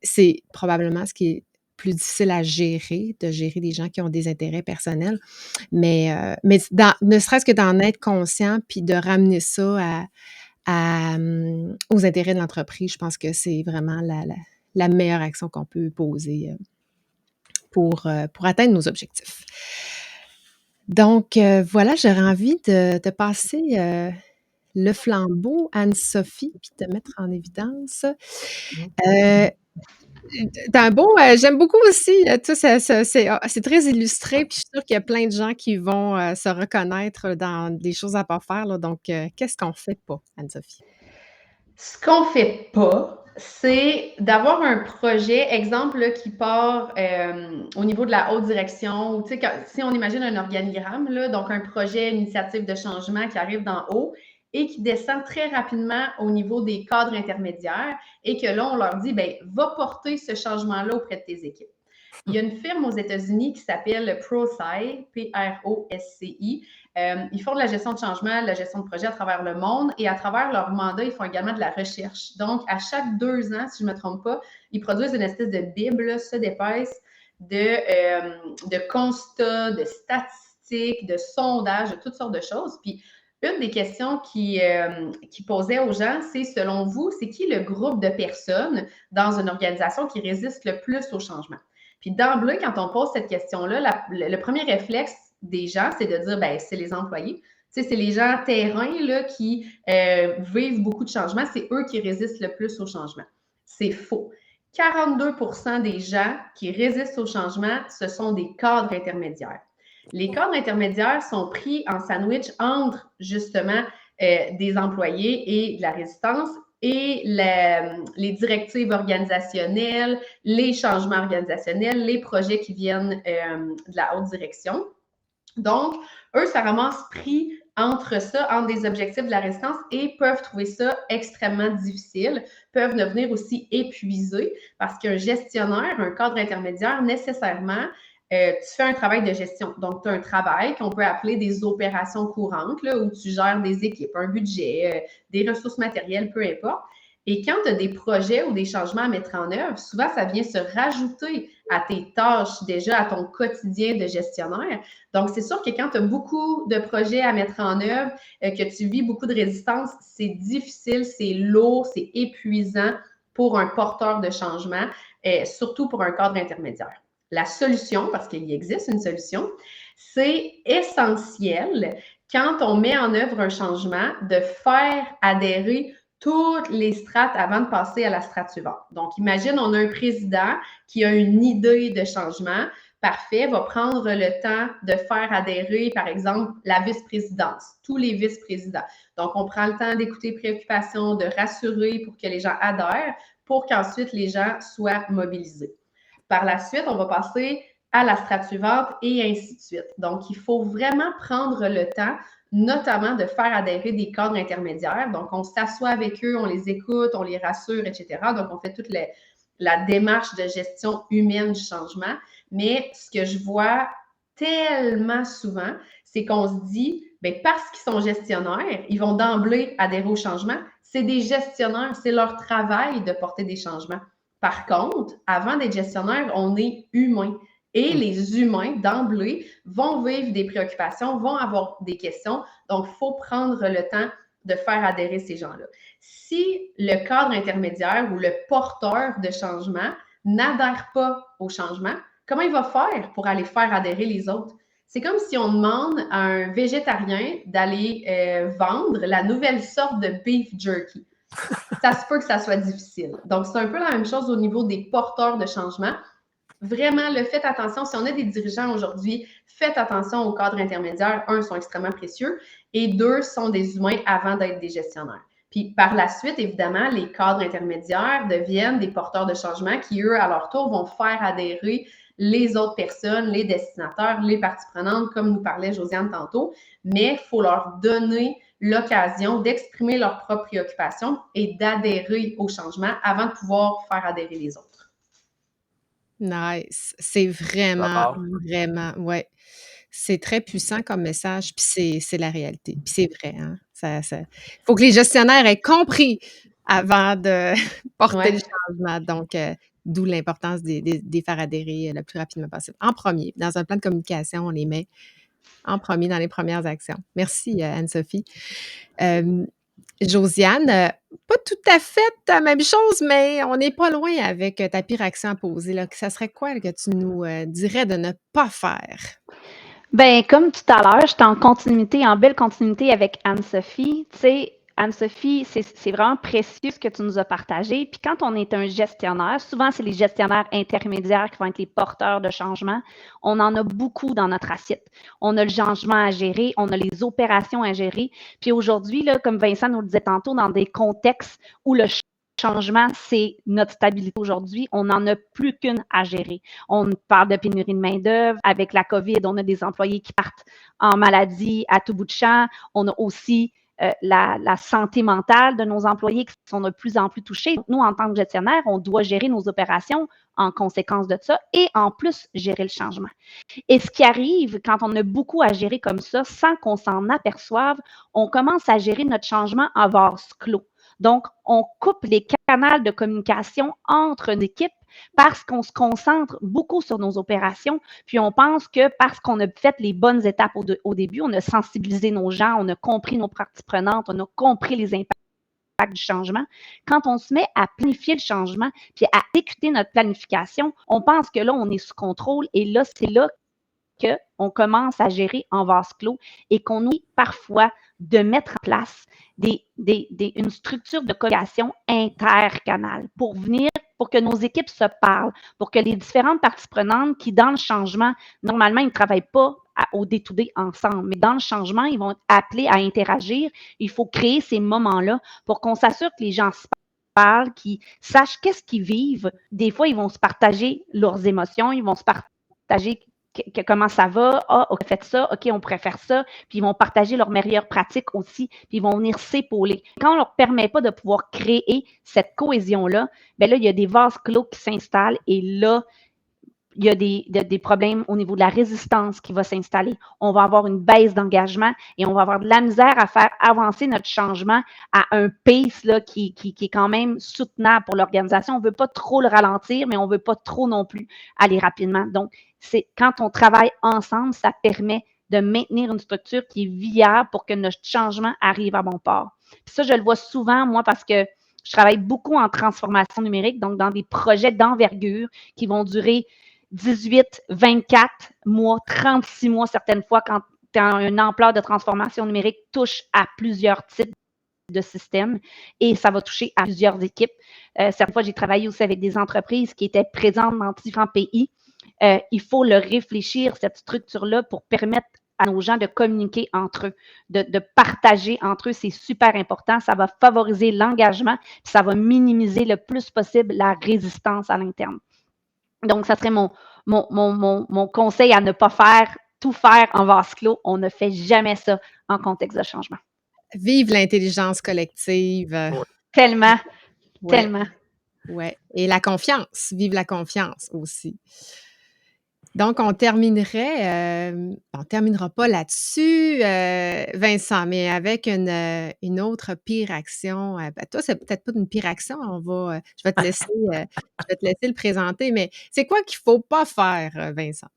c'est probablement ce qui est plus difficile à gérer, de gérer des gens qui ont des intérêts personnels. Mais ne serait-ce que d'en être conscient, puis de ramener ça aux intérêts de l'entreprise, je pense que c'est vraiment la meilleure action qu'on peut poser pour atteindre nos objectifs. Donc, voilà, j'aurais envie de te passer le flambeau, Anne-Sophie, puis te mettre en évidence. T'as un beau, j'aime beaucoup aussi, tu sais, c'est très illustré, puis je suis sûre qu'il y a plein de gens qui vont se reconnaître dans des choses à pas faire, là. Donc, qu'est-ce qu'on fait pas, Anne-Sophie? Ce qu'on fait pas, c'est d'avoir un projet, exemple, là, qui part au niveau de la haute direction, ou tu sais, si on imagine un organigramme, là, donc un projet, une initiative de changement qui arrive d'en haut et qui descend très rapidement au niveau des cadres intermédiaires et que là, on leur dit, ben, va porter ce changement-là auprès de tes équipes. Il y a une firme aux États-Unis qui s'appelle ProSci, P-R-O-S-C-I. Ils font de la gestion de changement, de la gestion de projet à travers le monde et à travers leur mandat, ils font également de la recherche. Donc, à chaque 2 ans, si je ne me trompe pas, ils produisent une espèce de bible, ça d'épaisse, de constats, de statistiques, de sondages, de toutes sortes de choses. Puis, une des questions qui posait aux gens, c'est selon vous, c'est qui le groupe de personnes dans une organisation qui résiste le plus au changement? Puis d'emblée, quand on pose cette question-là, le premier réflexe des gens, c'est de dire, ben, c'est les employés. Tu sais, c'est les gens terrain là, qui vivent beaucoup de changements. C'est eux qui résistent le plus au changement. C'est faux. 42% des gens qui résistent au changement, ce sont des cadres intermédiaires. Les cadres intermédiaires sont pris en sandwich entre, justement, des employés et de la résistance et les directives organisationnelles, les changements organisationnels, les projets qui viennent de la haute direction. Donc, eux, ça ramasse pris entre ça, entre des objectifs de la résistance et peuvent trouver ça extrêmement difficile, peuvent devenir aussi épuisés parce qu'un gestionnaire, un cadre intermédiaire, nécessairement, tu fais un travail de gestion. Donc, tu as un travail qu'on peut appeler des opérations courantes, là, où tu gères des équipes, un budget, des ressources matérielles, peu importe. Et quand tu as des projets ou des changements à mettre en œuvre, souvent, ça vient se rajouter à tes tâches, déjà à ton quotidien de gestionnaire. Donc, c'est sûr que quand tu as beaucoup de projets à mettre en œuvre, que tu vis beaucoup de résistance, c'est difficile, c'est lourd, c'est épuisant pour un porteur de changement, surtout pour un cadre intermédiaire. La solution, parce qu'il existe une solution, c'est essentiel quand on met en œuvre un changement de faire adhérer toutes les strates avant de passer à la strate suivante. Donc, imagine, on a un président qui a une idée de changement. Parfait, va prendre le temps de faire adhérer, par exemple, la vice-présidence, tous les vice-présidents. Donc, on prend le temps d'écouter les préoccupations, de rassurer pour que les gens adhèrent, pour qu'ensuite les gens soient mobilisés. Par la suite, on va passer à la strate suivante et ainsi de suite. Donc, il faut vraiment prendre le temps, notamment de faire adhérer des cadres intermédiaires. Donc, on s'assoit avec eux, on les écoute, on les rassure, etc. Donc, on fait toute la démarche de gestion humaine du changement. Mais ce que je vois tellement souvent, c'est qu'on se dit, bien, parce qu'ils sont gestionnaires, ils vont d'emblée adhérer au changement. C'est des gestionnaires, c'est leur travail de porter des changements. Par contre, avant d'être gestionnaire, on est humain. Et les humains, d'emblée, vont vivre des préoccupations, vont avoir des questions. Donc, il faut prendre le temps de faire adhérer ces gens-là. Si le cadre intermédiaire ou le porteur de changement n'adhère pas au changement, comment il va faire pour aller faire adhérer les autres? C'est comme si on demande à un végétarien d'aller vendre la nouvelle sorte de beef jerky. Ça se peut que ça soit difficile. Donc, c'est un peu la même chose au niveau des porteurs de changement. Vraiment, faites attention. Si on a des dirigeants aujourd'hui, faites attention aux cadres intermédiaires. Un, sont extrêmement précieux et deux, sont des humains avant d'être des gestionnaires. Puis par la suite, évidemment, les cadres intermédiaires deviennent des porteurs de changement qui, eux, à leur tour, vont faire adhérer les autres personnes, les destinataires, les parties prenantes, comme nous parlait Josiane tantôt. Mais il faut leur donner l'occasion d'exprimer leurs propres préoccupations et d'adhérer au changement avant de pouvoir faire adhérer les autres. Nice. C'est vraiment, vraiment, ouais. C'est très puissant comme message, puis c'est la réalité. Puis c'est vrai, hein. Faut que les gestionnaires aient compris avant de porter le changement. Donc, d'où l'importance des faire adhérer le plus rapidement possible. En premier, dans un plan de communication, on les met en premier dans les premières actions. Merci, Anne-Sophie. Josiane, pas tout à fait la même chose, mais on n'est pas loin avec ta pire action à poser. Là. Ça serait quoi que tu nous dirais de ne pas faire? Ben, comme tout à l'heure, j'étais en belle continuité avec Anne-Sophie. Tu sais, Anne-Sophie, c'est vraiment précieux ce que tu nous as partagé. Puis quand on est un gestionnaire, souvent c'est les gestionnaires intermédiaires qui vont être les porteurs de changement. On en a beaucoup dans notre assiette. On a le changement à gérer, on a les opérations à gérer. Puis aujourd'hui, là, comme Vincent nous le disait tantôt, dans des contextes où le changement, c'est notre stabilité aujourd'hui. On n'en a plus qu'une à gérer. On parle de pénurie de main-d'œuvre. Avec la COVID, on a des employés qui partent en maladie à tout bout de champ. On a aussi la santé mentale de nos employés qui sont de plus en plus touchés. Nous, en tant que gestionnaire, on doit gérer nos opérations en conséquence de ça et en plus gérer le changement. Et ce qui arrive quand on a beaucoup à gérer comme ça, sans qu'on s'en aperçoive, on commence à gérer notre changement en vase clos. Donc, on coupe les canaux de communication entre une équipe parce qu'on se concentre beaucoup sur nos opérations, puis on pense que parce qu'on a fait les bonnes étapes au début, on a sensibilisé nos gens, on a compris nos parties prenantes, on a compris les impacts du changement. Quand on se met à planifier le changement, puis à exécuter notre planification, on pense que là, on est sous contrôle et là, c'est là qu'on commence à gérer en vase clos et qu'on oublie parfois de mettre en place une structure de communication intercanale pour que nos équipes se parlent, pour que les différentes parties prenantes qui, dans le changement, normalement, ils ne travaillent pas au day-to-day ensemble, mais dans le changement, ils vont être appelés à interagir. Il faut créer ces moments-là pour qu'on s'assure que les gens se parlent, qu'ils sachent qu'est-ce qu'ils vivent. Des fois, ils vont se partager leurs émotions, ils vont se partager comment ça va, on a fait ça, OK, on pourrait faire ça, puis ils vont partager leurs meilleures pratiques aussi, puis ils vont venir s'épauler. Quand on ne leur permet pas de pouvoir créer cette cohésion-là, bien là, il y a des vases clos qui s'installent et là, il y a des problèmes au niveau de la résistance qui va s'installer. On va avoir une baisse d'engagement et on va avoir de la misère à faire avancer notre changement à un pace là, qui est quand même soutenable pour l'organisation. On ne veut pas trop le ralentir, mais on ne veut pas trop non plus aller rapidement. Donc, c'est quand on travaille ensemble, ça permet de maintenir une structure qui est viable pour que notre changement arrive à bon port. Puis ça, je le vois souvent, moi, parce que je travaille beaucoup en transformation numérique, donc dans des projets d'envergure qui vont durer 18, 24 mois, 36 mois certaines fois quand une ampleur de transformation numérique touche à plusieurs types de systèmes et ça va toucher à plusieurs équipes. Certaines fois, j'ai travaillé aussi avec des entreprises qui étaient présentes dans différents pays. Il faut le réfléchir, cette structure-là, pour permettre à nos gens de communiquer entre eux, de partager entre eux. C'est super important. Ça va favoriser l'engagement, puis ça va minimiser le plus possible la résistance à l'interne. Donc, ça serait mon conseil à ne pas tout faire en vase clos. On ne fait jamais ça en contexte de changement. Vive l'intelligence collective. Ouais. Tellement, Ouais, tellement. ouais. Et la confiance. Vive la confiance aussi. Donc, on terminera pas là-dessus, Vincent, mais avec une autre pire action. Toi, c'est peut-être pas une pire action. Je vais te laisser, le présenter, mais c'est quoi qu'il faut pas faire, Vincent?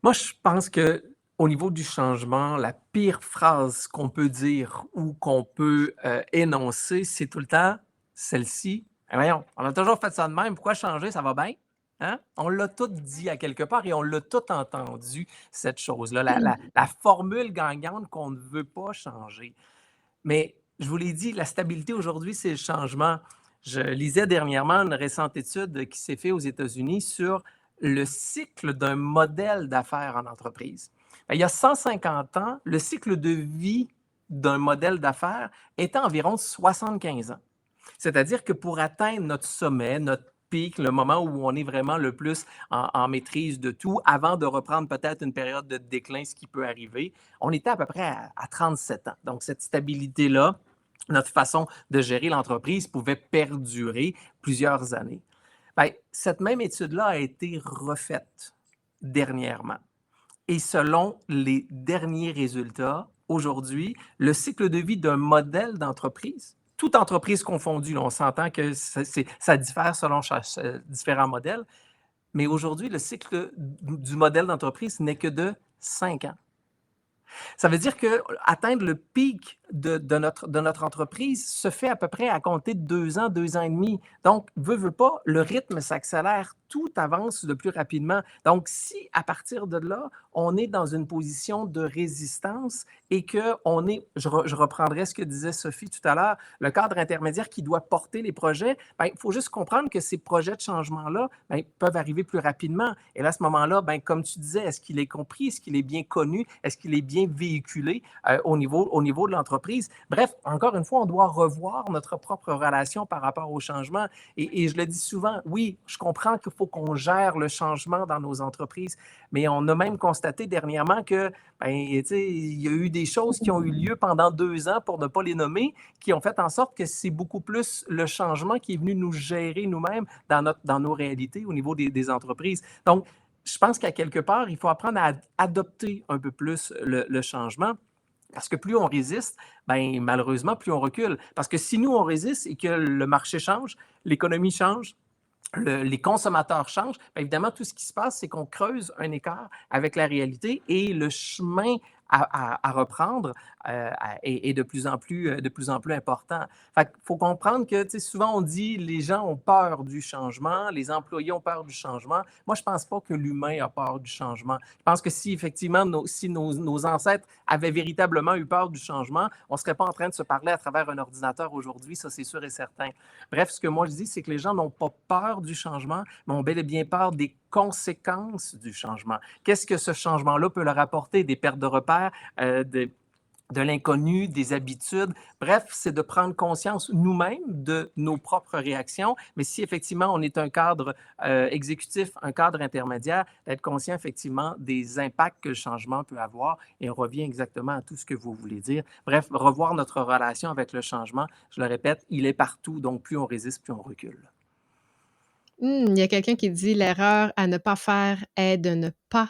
Moi, je pense qu'au niveau du changement, la pire phrase qu'on peut dire ou qu'on peut énoncer, c'est tout le temps celle-ci. Eh voyons, on a toujours fait ça de même, pourquoi changer, ça va bien? Hein? On l'a tout dit à quelque part et on l'a tout entendu, cette chose-là, la formule gagnante qu'on ne veut pas changer. Mais je vous l'ai dit, la stabilité aujourd'hui, c'est le changement. Je lisais dernièrement une récente étude qui s'est faite aux États-Unis sur le cycle d'un modèle d'affaires en entreprise. Il y a 150 ans, le cycle de vie d'un modèle d'affaires était environ 75 ans. C'est-à-dire que pour atteindre notre sommet, notre pic, le moment où on est vraiment le plus en maîtrise de tout, avant de reprendre peut-être une période de déclin, ce qui peut arriver, on était à peu près à 37 ans. Donc, cette stabilité-là, notre façon de gérer l'entreprise pouvait perdurer plusieurs années. Bien, cette même étude-là a été refaite dernièrement. Et selon les derniers résultats, aujourd'hui, le cycle de vie d'un modèle d'entreprise, toute entreprise confondue, là, on s'entend que ça diffère selon différents modèles, mais aujourd'hui, le cycle du modèle d'entreprise n'est que de 5 ans. Ça veut dire qu'atteindre le pic de notre entreprise se fait à peu près à compter de 2 ans, 2 ans et demi. Donc, veut pas, le rythme s'accélère, tout avance de plus rapidement. Donc, si à partir de là, on est dans une position de résistance et qu'on est, je reprendrai ce que disait Sophie tout à l'heure, le cadre intermédiaire qui doit porter les projets, il faut juste comprendre que ces projets de changement-là peuvent arriver plus rapidement. Et là, à ce moment-là, comme tu disais, est-ce qu'il est compris? Est-ce qu'il est bien connu? Est-ce qu'il est bien véhiculé au niveau de l'entreprise? Bref, encore une fois, on doit revoir notre propre relation par rapport au changement. Et je le dis souvent, oui, je comprends qu'il faut qu'on gère le changement dans nos entreprises, mais on a même constaté dernièrement que, il y a eu des choses qui ont eu lieu pendant 2 ans, pour ne pas les nommer, qui ont fait en sorte que c'est beaucoup plus le changement qui est venu nous gérer nous-mêmes dans nos réalités au niveau des entreprises. Donc, je pense qu'à quelque part, il faut apprendre à adopter un peu plus le changement. Parce que plus on résiste, malheureusement, plus on recule. Parce que si nous, on résiste et que le marché change, l'économie change, les consommateurs changent, évidemment, tout ce qui se passe, c'est qu'on creuse un écart avec la réalité et le chemin à reprendre est de plus en plus important. Il faut comprendre que souvent on dit les gens ont peur du changement, les employés ont peur du changement. Moi, je ne pense pas que l'humain a peur du changement. Je pense que si effectivement nos ancêtres avaient véritablement eu peur du changement, on ne serait pas en train de se parler à travers un ordinateur aujourd'hui, ça c'est sûr et certain. Bref, ce que moi je dis, c'est que les gens n'ont pas peur du changement, mais ont bel et bien peur des conséquences du changement. Qu'est-ce que ce changement-là peut leur apporter? Des pertes de repères, de l'inconnu, des habitudes. Bref, c'est de prendre conscience nous-mêmes de nos propres réactions, mais si effectivement on est un cadre exécutif, un cadre intermédiaire, d'être conscient effectivement des impacts que le changement peut avoir, et on revient exactement à tout ce que vous voulez dire. Bref, revoir notre relation avec le changement, je le répète, il est partout, donc plus on résiste, plus on recule. Il y a quelqu'un qui dit: «L'erreur à ne pas faire est de ne pas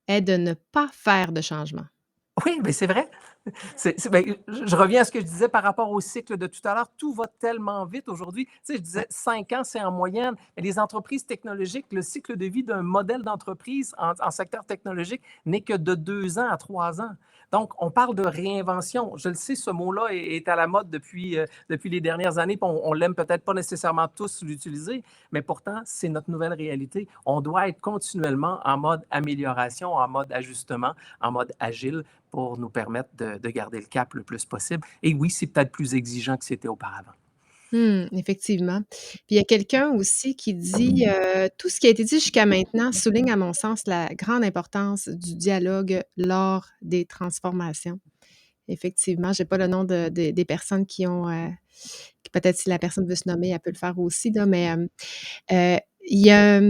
est de ne pas faire de changement». Oui, mais c'est vrai. Ben, je reviens à ce que je disais par rapport au cycle de tout à l'heure. Tout va tellement vite aujourd'hui. Tu sais, je disais 5 ans, c'est en moyenne. Mais les entreprises technologiques, le cycle de vie d'un modèle d'entreprise en secteur technologique n'est que de 2 ans à 3 ans. Donc, on parle de réinvention. Je le sais, ce mot-là est à la mode depuis les dernières années. On l'aime peut-être pas nécessairement tous l'utiliser, mais pourtant, c'est notre nouvelle réalité. On doit être continuellement en mode amélioration, en mode ajustement, en mode agile pour nous permettre de garder le cap le plus possible. Et oui, c'est peut-être plus exigeant que c'était auparavant. Effectivement. Puis il y a quelqu'un aussi qui dit, «Tout ce qui a été dit jusqu'à maintenant souligne à mon sens la grande importance du dialogue lors des transformations». Effectivement, j'ai pas le nom des personnes qui ont, peut-être si la personne veut se nommer, elle peut le faire aussi là, mais, il y a,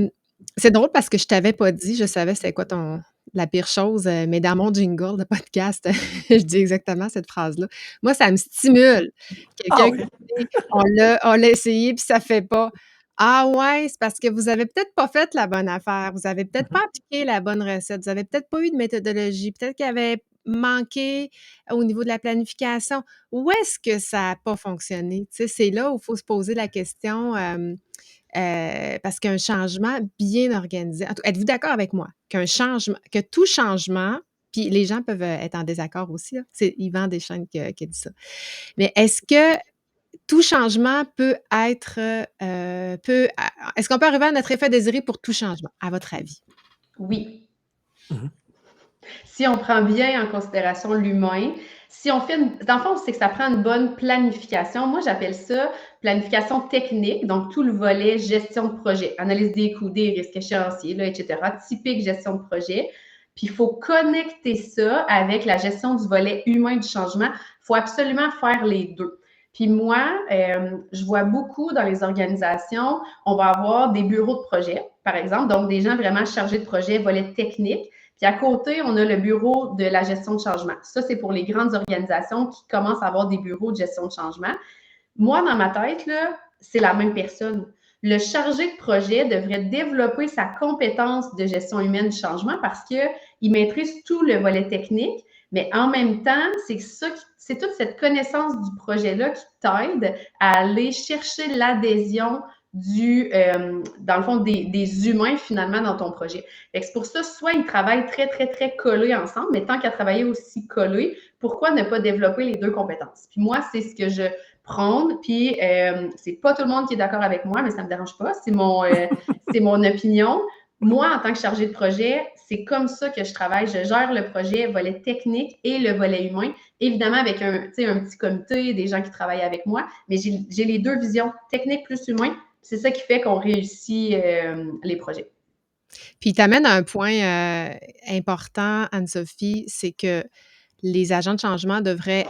c'est drôle parce que je t'avais pas dit, je savais c'était quoi ton la pire chose, mais dans mon jingle de podcast, je dis exactement cette phrase-là. Moi, ça me stimule. Ah Quelqu'un qui oui? dit: «On l'a essayé puis ça fait pas». Ah ouais, c'est parce que vous avez peut-être pas fait la bonne affaire, vous avez peut-être pas appliqué la bonne recette, vous avez peut-être pas eu de méthodologie, peut-être qu'il y avait manqué au niveau de la planification. Où est-ce que ça a pas fonctionné? Tu sais, c'est là où il faut se poser la question, parce qu'un changement bien organisé êtes-vous d'accord avec moi que tout changement puis les gens peuvent, être en désaccord aussi là, c'est Yvan Deschênes qui a dit ça. Mais est-ce que tout changement peut être, est-ce qu'on peut arriver à notre effet désiré pour tout changement, à votre avis? Oui. Mhm. Si on prend bien en considération l'humain, si on fait dans le fond, c'est que ça prend une bonne planification. Moi, j'appelle ça planification technique, donc tout le volet gestion de projet, analyse des coûts, des risques échéanciers, là, etc. Typique gestion de projet. Puis il faut connecter ça avec la gestion du volet humain du changement. Il faut absolument faire les deux. Puis moi, je vois beaucoup dans les organisations, on va avoir des bureaux de projet, par exemple, donc des gens vraiment chargés de projet, volet technique. Puis à côté, on a le bureau de la gestion de changement. Ça, c'est pour les grandes organisations qui commencent à avoir des bureaux de gestion de changement. Moi, dans ma tête, là, c'est la même personne. Le chargé de projet devrait développer sa compétence de gestion humaine du changement parce qu'il maîtrise tout le volet technique, mais en même temps, c'est toute cette connaissance du projet-là qui t'aide à aller chercher l'adhésion dans le fond, des humains finalement dans ton projet. C'est pour ça, soit ils travaillent très, très, très collés ensemble, mais tant qu'à travailler aussi collés, pourquoi ne pas développer les deux compétences? Puis moi, c'est ce que je prône, puis c'est pas tout le monde qui est d'accord avec moi, mais ça me dérange pas, c'est mon opinion. Moi, en tant que chargée de projet, c'est comme ça que je travaille. Je gère le projet, volet technique et le volet humain. Évidemment, avec un petit comité, des gens qui travaillent avec moi, mais j'ai les deux visions, technique plus humain. C'est ça qui fait qu'on réussit les projets. Puis tu amènes un point, important, Anne-Sophie, c'est que les agents de changement devraient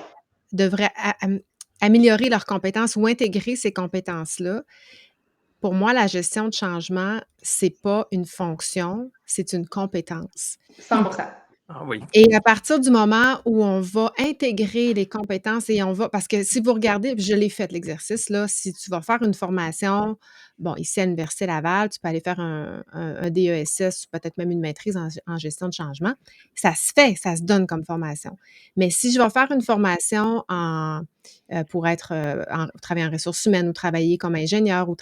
améliorer leurs compétences ou intégrer ces compétences-là. Pour moi, la gestion de changement, c'est pas une fonction, c'est une compétence. 100%. Ah oui. Et à partir du moment où on va intégrer les compétences et on va parce que si vous regardez, je l'ai fait l'exercice là, si tu vas faire une formation, bon, ici à l'Université Laval, tu peux aller faire un DESS ou peut-être même une maîtrise en gestion de changement. Ça se fait, ça se donne comme formation. Mais si je vais faire une formation pour être, travailler en ressources humaines ou travailler comme ingénieur ou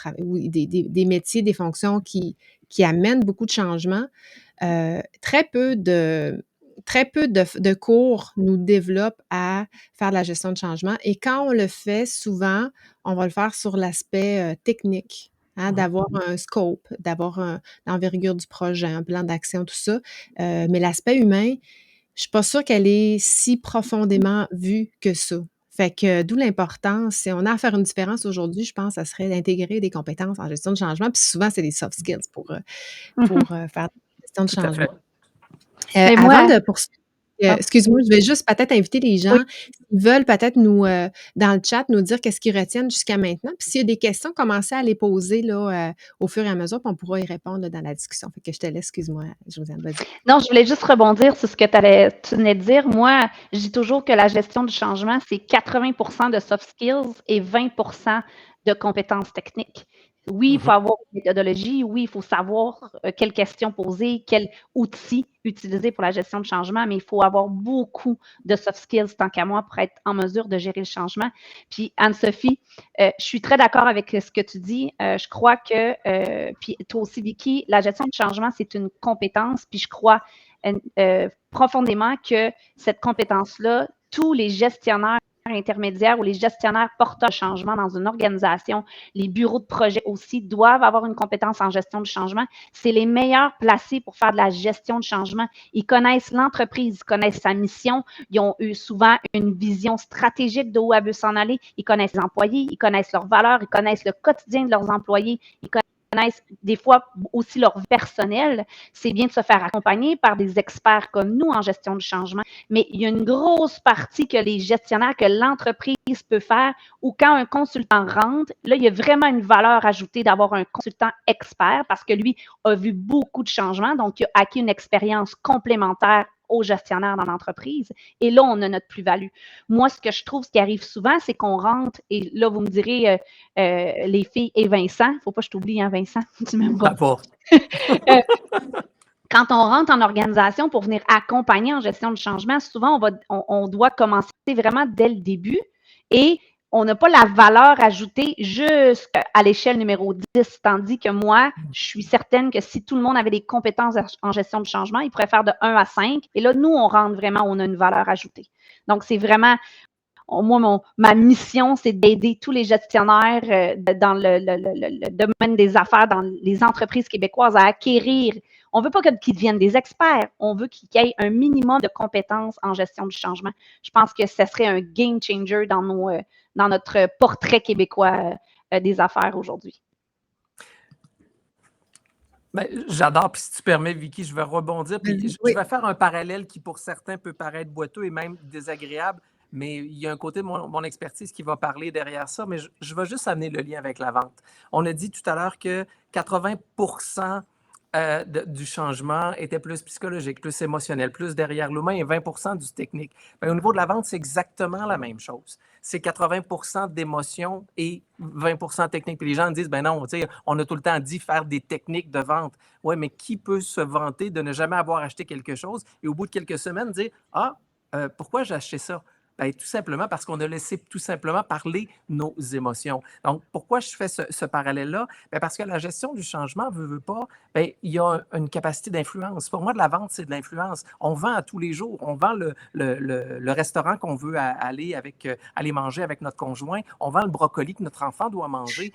des métiers, des fonctions qui amènent beaucoup de changements, très peu de cours nous développent à faire de la gestion de changement et quand on le fait, souvent, on va le faire sur l'aspect, technique, hein, d'avoir un scope, d'avoir l'envergure du projet, un plan d'action, tout ça, mais l'aspect humain, je suis pas sûre qu'elle est si profondément vue que ça. Fait que d'où l'importance, si on a à faire une différence aujourd'hui, je pense, ça serait d'intégrer des compétences en gestion de changement, puis souvent, c'est des soft skills pour faire de la gestion de Tout à changement. fait. Mais Avant moi, de poursuivre, excuse-moi, je vais juste peut-être inviter les oui. gens, s'ils veulent peut-être nous, dans le chat, nous dire qu'est-ce qu'ils retiennent jusqu'à maintenant. Puis s'il y a des questions, commencez à les poser là, au fur et à mesure, puis on pourra y répondre là, dans la discussion. Fait que je te laisse, excuse-moi, Josiane, vas-y. Non, je voulais juste rebondir sur ce que tu venais de dire. Moi, je dis toujours que la gestion du changement, c'est 80% de soft skills et 20% de compétences techniques. Oui, il faut avoir une méthodologie. Oui, il faut savoir quelles questions poser, quels outils utiliser pour la gestion de changement, mais il faut avoir beaucoup de soft skills, tant qu'à moi, pour être en mesure de gérer le changement. Puis, Anne-Sophie, je suis très d'accord avec ce que tu dis. Je crois que, puis toi aussi, Vicky, la gestion de changement, c'est une compétence. Puis, je crois profondément que cette compétence-là, tous les gestionnaires intermédiaires ou les gestionnaires porteurs de changement dans une organisation, les bureaux de projet aussi doivent avoir une compétence en gestion de changement. C'est les meilleurs placés pour faire de la gestion de changement. Ils connaissent l'entreprise, ils connaissent sa mission, ils ont eu souvent une vision stratégique de où elle veut s'en aller, ils connaissent les employés, ils connaissent leurs valeurs, ils connaissent le quotidien de leurs employés, ils connaissent des fois aussi leur personnel. C'est bien de se faire accompagner par des experts comme nous en gestion de changement, mais il y a une grosse partie que les gestionnaires, que l'entreprise peut faire, ou quand un consultant rentre, là, il y a vraiment une valeur ajoutée d'avoir un consultant expert parce que lui a vu beaucoup de changements, donc il a acquis une expérience complémentaire aux gestionnaires dans l'entreprise. Et là, on a notre plus-value. Moi, ce que je trouve, ce qui arrive souvent, c'est qu'on rentre, et là, vous me direz, les filles et Vincent, il ne faut pas que je t'oublie, hein, Vincent, tu m'aimes pas. Quand on rentre en organisation pour venir accompagner en gestion de changement, souvent, on doit commencer vraiment dès le début et on n'a pas la valeur ajoutée jusqu'à l'échelle numéro 10, tandis que moi, je suis certaine que si tout le monde avait des compétences en gestion de changement, il pourrait faire de 1 à 5. Et là, nous, on rentre vraiment, on a une valeur ajoutée. Donc, c'est vraiment, moi, ma mission, c'est d'aider tous les gestionnaires dans le domaine des affaires, dans les entreprises québécoises à acquérir. On ne veut pas qu'ils deviennent des experts, on veut qu'ils aient un minimum de compétences en gestion du changement. Je pense que ce serait un game changer dans notre portrait québécois des affaires aujourd'hui. Ben, j'adore, puis si tu permets, Vicky, je vais rebondir, puis je vais faire un parallèle qui, pour certains, peut paraître boiteux et même désagréable, mais il y a un côté de mon expertise qui va parler derrière ça, mais je vais juste amener le lien avec la vente. On a dit tout à l'heure que 80% du changement était plus psychologique, plus émotionnel, plus derrière l'humain et 20% du technique. Bien, au niveau de la vente, c'est exactement la même chose. C'est 80% d'émotion et 20% technique. Puis les gens disent, ben non, on a tout le temps dit faire des techniques de vente. Oui, mais qui peut se vanter de ne jamais avoir acheté quelque chose et au bout de quelques semaines dire, pourquoi j'ai acheté ça? Bien, tout simplement parce qu'on a laissé tout simplement parler nos émotions. Donc, pourquoi je fais ce parallèle-là? Bien, parce que la gestion du changement, veut pas, bien, il y a une capacité d'influence. Pour moi, de la vente, c'est de l'influence. On vend à tous les jours. On vend le restaurant qu'on veut aller manger avec notre conjoint. On vend le brocoli que notre enfant doit manger.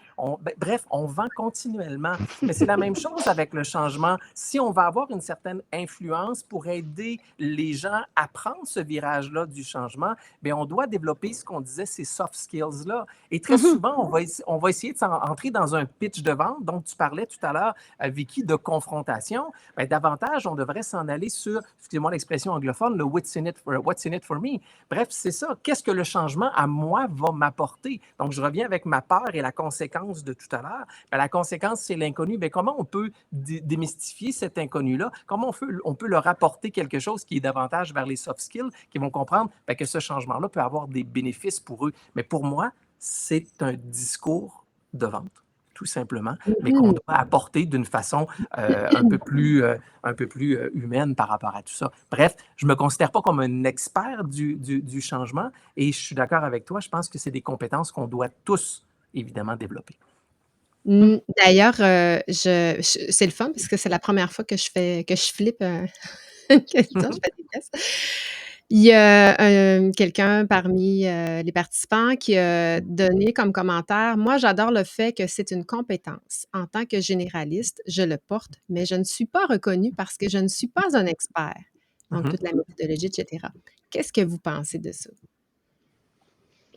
Bref, on vend continuellement. Mais c'est la même chose avec le changement. Si on va avoir une certaine influence pour aider les gens à prendre ce virage-là du changement, bien, on doit développer ce qu'on disait, ces soft skills-là. Et très souvent, on va essayer d'entrer dans un pitch de vente. Donc, tu parlais tout à l'heure, Vicky, de confrontation. Bien, davantage, on devrait s'en aller sur, excusez-moi l'expression anglophone, le what's in it for me. Bref, c'est ça. Qu'est-ce que le changement à moi va m'apporter? Donc, je reviens avec ma peur et la conséquence de tout à l'heure. Bien, la conséquence, c'est l'inconnu. Bien, comment on peut démystifier cet inconnu-là? Comment on peut leur apporter quelque chose qui est davantage vers les soft skills, qui vont comprendre bien, que ce changement-là peut avoir des bénéfices pour eux. Mais pour moi, c'est un discours de vente, tout simplement, mais qu'on doit apporter d'une façon un peu plus humaine par rapport à tout ça. Bref, je ne me considère pas comme un expert du changement et je suis d'accord avec toi, je pense que c'est des compétences qu'on doit tous, évidemment, développer. D'ailleurs, c'est le fun parce que c'est la première fois que je flippe une question, je fais des tests. Il y a quelqu'un parmi les participants qui a donné comme commentaire: «Moi, j'adore le fait que c'est une compétence. En tant que généraliste, je le porte, mais je ne suis pas reconnue parce que je ne suis pas un expert.» Donc, toute la méthodologie, et cetera. Qu'est-ce que vous pensez de ça?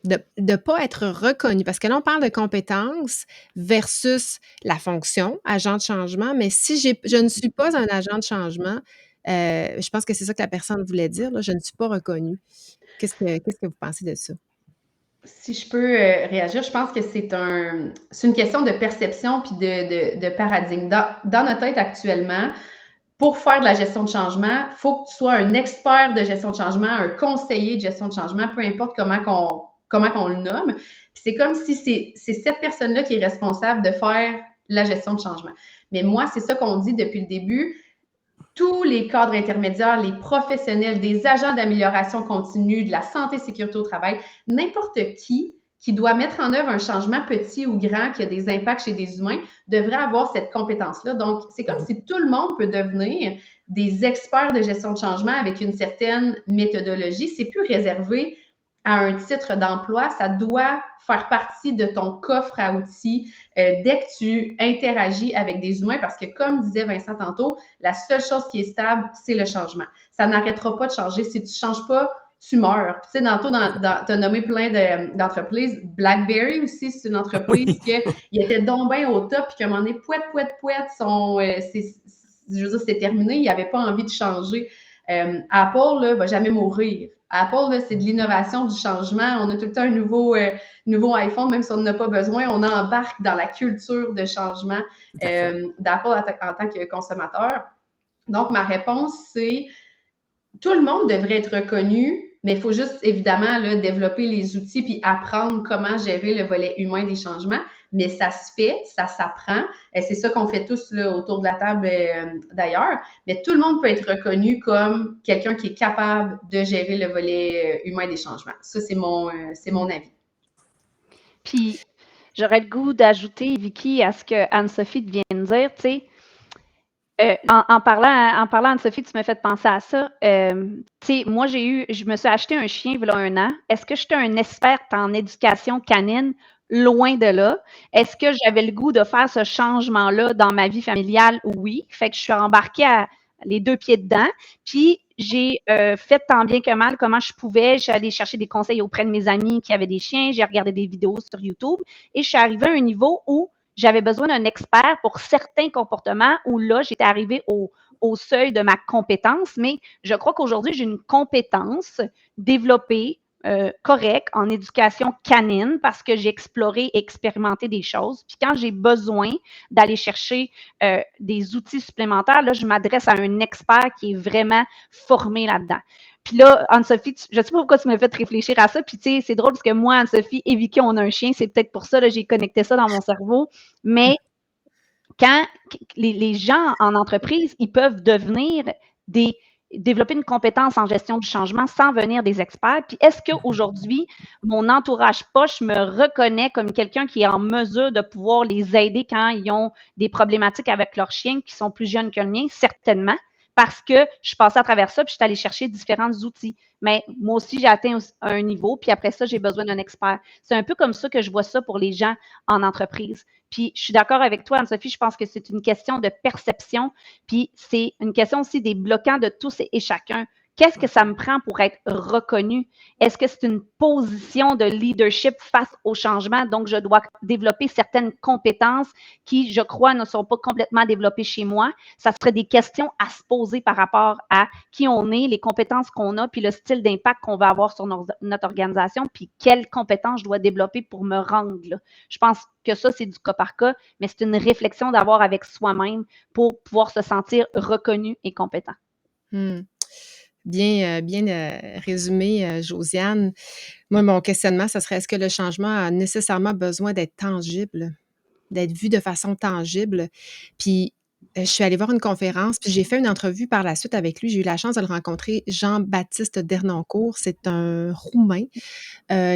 De ne pas être reconnu, parce que là, on parle de compétences versus la fonction, agent de changement, mais si je ne suis pas un agent de changement, je pense que c'est ça que la personne voulait dire, là, je ne suis pas reconnue. Qu'est-ce que vous pensez de ça? Si je peux réagir, je pense que c'est une question de perception puis de paradigme. Dans notre tête actuellement, pour faire de la gestion de changement, il faut que tu sois un expert de gestion de changement, un conseiller de gestion de changement, peu importe comment comment qu'on le nomme. Puis c'est comme si c'est cette personne-là qui est responsable de faire la gestion de changement. Mais moi, c'est ça qu'on dit depuis le début. Tous les cadres intermédiaires, les professionnels, des agents d'amélioration continue, de la santé et sécurité au travail, n'importe qui doit mettre en œuvre un changement petit ou grand qui a des impacts chez des humains devrait avoir cette compétence-là. Donc, c'est comme si tout le monde peut devenir des experts de gestion de changement avec une certaine méthodologie. C'est plus réservé à un titre d'emploi, ça doit faire partie de ton coffre à outils dès que tu interagis avec des humains parce que, comme disait Vincent tantôt, la seule chose qui est stable, c'est le changement. Ça n'arrêtera pas de changer. Si tu ne changes pas, tu meurs. Tu sais, tantôt, tu as nommé plein d'entreprises. BlackBerry aussi, c'est une entreprise qui était donc bien au top, puis qu'à un moment donné, pouette, je veux dire, c'est terminé. Il n'avait pas envie de changer. Apple ne va jamais mourir. Apple, là, c'est de l'innovation, du changement. On a tout le temps un nouveau iPhone, même si on n'en a pas besoin. On embarque dans la culture de changement d'Apple en tant que consommateur. Donc, ma réponse, c'est tout le monde devrait être reconnu, mais il faut juste, évidemment, là, développer les outils puis apprendre comment gérer le volet humain des changements. Mais ça se fait, ça s'apprend. C'est ça qu'on fait tous là, autour de la table d'ailleurs. Mais tout le monde peut être reconnu comme quelqu'un qui est capable de gérer le volet humain des changements. Ça, c'est mon avis. Puis, j'aurais le goût d'ajouter, Vicky, à ce que Anne-Sophie vient de dire, tu sais, en parlant, Anne-Sophie, tu m'as fait penser à ça. Moi, je me suis acheté un chien il y a 1 an. Est-ce que j'étais une experte en éducation canine? Loin de là. Est-ce que j'avais le goût de faire ce changement-là dans ma vie familiale? Oui. Fait que je suis embarquée les 2 pieds dedans. Puis, j'ai fait tant bien que mal comment je pouvais. Je suis allée chercher des conseils auprès de mes amis qui avaient des chiens. J'ai regardé des vidéos sur YouTube et je suis arrivée à un niveau où j'avais besoin d'un expert pour certains comportements où là, j'étais arrivée au seuil de ma compétence, mais je crois qu'aujourd'hui, j'ai une compétence développée, correcte en éducation canine parce que j'ai exploré et expérimenté des choses. Puis quand j'ai besoin d'aller chercher des outils supplémentaires, là, je m'adresse à un expert qui est vraiment formé là-dedans. Puis là, Anne-Sophie, je ne sais pas pourquoi tu m'as fait réfléchir à ça. Puis tu sais, c'est drôle parce que moi, Anne-Sophie et Vicky, on a un chien. C'est peut-être pour ça que j'ai connecté ça dans mon cerveau. Mais quand les gens en entreprise, ils peuvent développer une compétence en gestion du changement sans venir des experts. Puis est-ce qu'aujourd'hui, mon entourage proche me reconnaît comme quelqu'un qui est en mesure de pouvoir les aider quand ils ont des problématiques avec leurs chiens qui sont plus jeunes que le mien? Certainement, parce que je suis passée à travers ça, puis je suis allée chercher différents outils. Mais moi aussi, j'ai atteint un niveau, puis après ça, j'ai besoin d'un expert. C'est un peu comme ça que je vois ça pour les gens en entreprise. Puis je suis d'accord avec toi, Anne-Sophie, je pense que c'est une question de perception, puis c'est une question aussi des bloquants de tous et chacun. Qu'est-ce que ça me prend pour être reconnu? Est-ce que c'est une position de leadership face au changement? Donc, je dois développer certaines compétences qui, je crois, ne sont pas complètement développées chez moi. Ça serait des questions à se poser par rapport à qui on est, les compétences qu'on a, puis le style d'impact qu'on va avoir sur notre organisation, puis quelles compétences je dois développer pour me rendre là. Je pense que ça, c'est du cas par cas, mais c'est une réflexion d'avoir avec soi-même pour pouvoir se sentir reconnu et compétent. Bien résumé, Josiane. Moi, mon questionnement, ça serait: est-ce que le changement a nécessairement besoin d'être tangible, d'être vu de façon tangible? Puis, je suis allée voir une conférence, puis j'ai fait une entrevue par la suite avec lui. J'ai eu la chance de le rencontrer, Jean-Baptiste Dernancourt. C'est un Roumain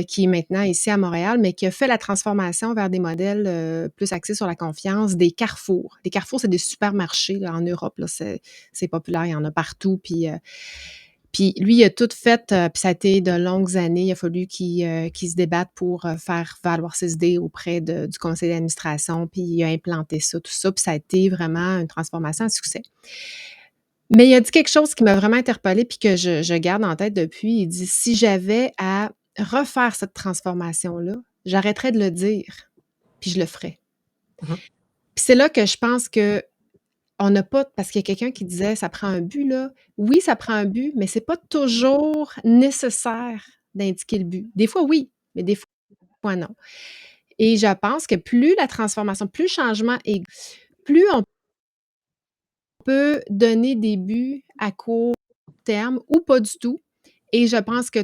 qui est maintenant ici à Montréal, mais qui a fait la transformation vers des modèles plus axés sur la confiance des carrefours. Les carrefours, c'est des supermarchés là, en Europe. Là, c'est populaire, il y en a partout. Puis lui, il a tout fait, puis ça a été de longues années. Il a fallu qu'il se débatte pour faire valoir ses idées auprès du conseil d'administration, puis il a implanté ça, tout ça, puis ça a été vraiment une transformation à succès. Mais il a dit quelque chose qui m'a vraiment interpellée puis que je garde en tête depuis. Il dit: «Si j'avais à refaire cette transformation-là, j'arrêterais de le dire, puis je le ferais». Mhm. Puis c'est là que je pense que on n'a pas, parce qu'il y a quelqu'un qui disait: «Ça prend un but», là. Oui, ça prend un but, mais c'est pas toujours nécessaire d'indiquer le but. Des fois, oui, mais des fois, non. Et je pense que plus la transformation, plus le changement est, plus on peut donner des buts à court terme ou pas du tout. Et je pense que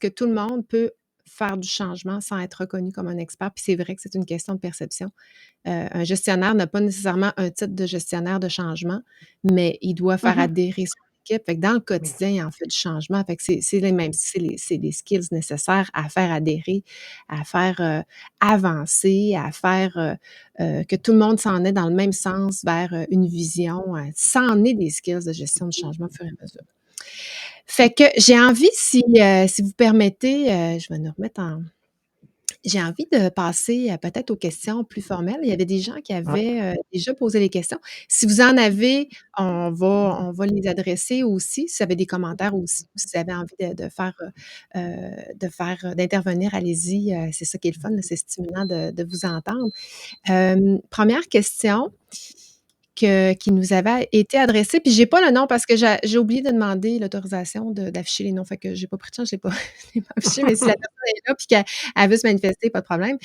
tout le monde peut faire du changement sans être reconnu comme un expert. Puis c'est vrai que c'est une question de perception. Un gestionnaire n'a pas nécessairement un titre de gestionnaire de changement, mais il doit faire Mhm. adhérer son équipe. Fait que dans le quotidien, il en fait du changement. Fait que c'est les mêmes, c'est les skills nécessaires à faire adhérer, à faire avancer, à faire que tout le monde s'en ait dans le même sens vers une vision. Ça en est des skills de gestion du changement au fur et à mesure. Fait que j'ai envie, si vous permettez, je vais nous remettre en. J'ai envie de passer, peut-être aux questions plus formelles. Il y avait des gens qui Ouais. avaient, déjà posé les questions. Si vous en avez, on va les adresser aussi. Si vous avez des commentaires aussi, si vous avez envie d'intervenir, allez-y, c'est ça qui est le fun, c'est stimulant de vous entendre. 1re question qui nous avait été adressée, puis j'ai pas le nom parce que j'ai oublié de demander l'autorisation d'afficher les noms, fait que j'ai pas pris de chance, je l'ai pas je l'ai pas affiché, mais si la personne est là puis qu'elle veut se manifester, pas de problème.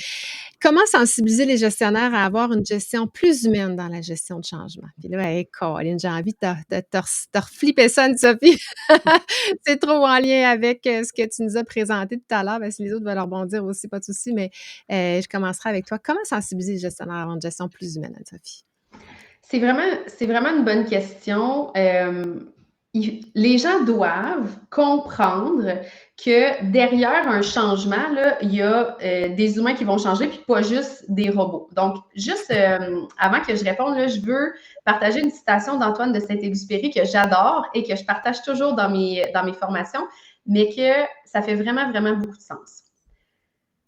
Comment sensibiliser les gestionnaires à avoir une gestion plus humaine dans la gestion de changement? Puis là, hey, Colin, j'ai envie de reflipper ça, Anne-Sophie. C'est trop en lien avec, ce que tu nous as présenté tout à l'heure. Ben, si les autres veulent rebondir aussi, pas de souci, mais je commencerai avec toi. Comment sensibiliser les gestionnaires à avoir une gestion plus humaine, Anne-Sophie? C'est vraiment une bonne question. Les gens doivent comprendre que derrière un changement, là, il y a des humains qui vont changer, puis pas juste des robots. Donc, juste avant que je réponde, là, je veux partager une citation d'Antoine de Saint-Exupéry que j'adore et que je partage toujours dans mes formations, mais que ça fait vraiment, vraiment beaucoup de sens.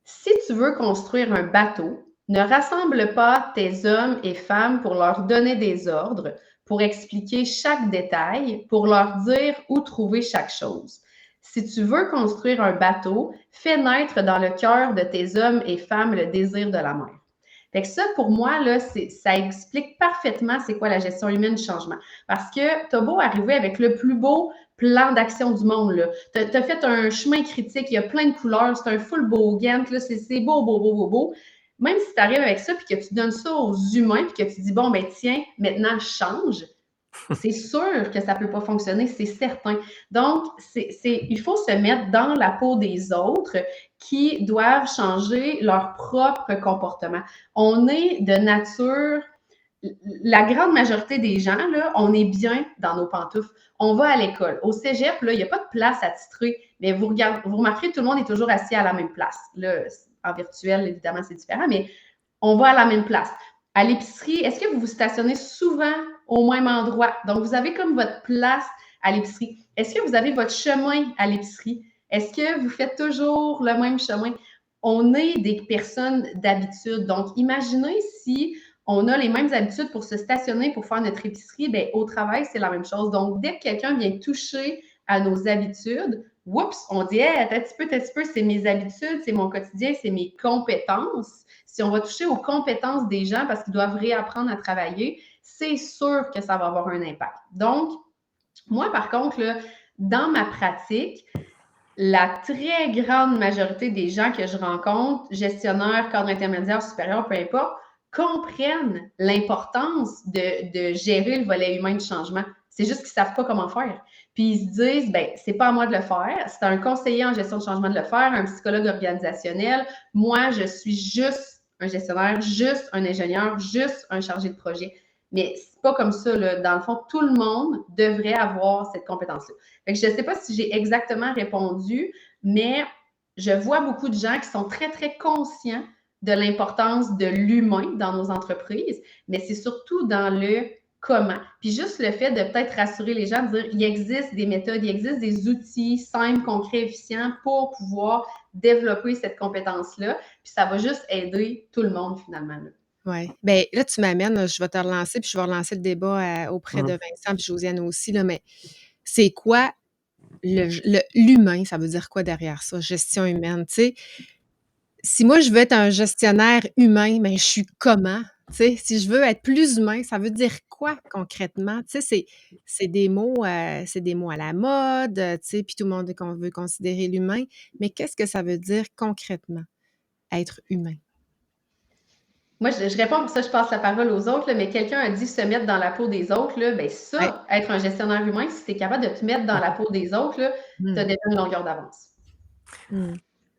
Si tu veux construire un bateau, ne rassemble pas tes hommes et femmes pour leur donner des ordres, pour expliquer chaque détail, pour leur dire où trouver chaque chose. Si tu veux construire un bateau, fais naître dans le cœur de tes hommes et femmes le désir de la mer. Fait que ça, pour moi, là, ça explique parfaitement c'est quoi la gestion humaine du changement. Parce que tu as beau arriver avec le plus beau plan d'action du monde. Tu as fait un chemin critique, il y a plein de couleurs, c'est un full beau Gantt, c'est beau, beau, beau, beau, beau. Même si tu arrives avec ça puis que tu donnes ça aux humains puis que tu dis, bon, ben tiens, maintenant, change, c'est sûr que ça ne peut pas fonctionner, c'est certain. Donc, il faut se mettre dans la peau des autres qui doivent changer leur propre comportement. On est de nature, la grande majorité des gens, là, on est bien dans nos pantoufles. On va à l'école. Au cégep, là, il n'y a pas de place à titrer, mais vous remarquerez, tout le monde est toujours assis à la même place. Là, en virtuel, évidemment, c'est différent, mais on va à la même place. À l'épicerie, est-ce que vous vous stationnez souvent au même endroit? Donc, vous avez comme votre place à l'épicerie. Est-ce que vous avez votre chemin à l'épicerie? Est-ce que vous faites toujours le même chemin? On est des personnes d'habitude. Donc, imaginez si on a les mêmes habitudes pour se stationner, pour faire notre épicerie, bien, au travail, c'est la même chose. Donc, dès que quelqu'un vient toucher à nos habitudes, oups, on dit, hey, attends un petit peu, c'est mes habitudes, c'est mon quotidien, c'est mes compétences. Si on va toucher aux compétences des gens parce qu'ils doivent réapprendre à travailler, c'est sûr que ça va avoir un impact. Donc, moi, par contre, là, dans ma pratique, la très grande majorité des gens que je rencontre, gestionnaires, cadres intermédiaires, supérieurs, peu importe, comprennent l'importance de gérer le volet humain du changement. C'est juste qu'ils ne savent pas comment faire. Puis ils se disent, ben, c'est pas à moi de le faire, c'est à un conseiller en gestion de changement de le faire, un psychologue organisationnel. Moi, je suis juste un gestionnaire, juste un ingénieur, juste un chargé de projet. Mais c'est pas comme ça, là. Dans le fond, tout le monde devrait avoir cette compétence-là. Fait que je ne sais pas si j'ai exactement répondu, mais je vois beaucoup de gens qui sont très, très conscients de l'importance de l'humain dans nos entreprises, mais c'est surtout dans le comment. Puis juste le fait de peut-être rassurer les gens, de dire il existe des méthodes, il existe des outils simples, concrets, efficients pour pouvoir développer cette compétence-là. Puis ça va juste aider tout le monde finalement. Oui. Bien, là, tu m'amènes, je vais te relancer, puis je vais relancer le débat auprès de Vincent puis Josiane aussi, là, mais c'est quoi l'humain? Ça veut dire quoi derrière ça? Gestion humaine, tu sais? Si moi, je veux être un gestionnaire humain, mais je suis comment? Tu sais, si je veux être plus humain, ça veut dire quoi concrètement? Tu sais, c'est des mots à la mode, tu sais, puis tout le monde veut considérer l'humain, mais qu'est-ce que ça veut dire concrètement, être humain? Moi, je réponds pour ça, je passe la parole aux autres, là, mais quelqu'un a dit se mettre dans la peau des autres, là, bien ça, Ouais. être un gestionnaire humain, si tu es capable de te mettre dans la peau des autres, tu as déjà une longueur d'avance.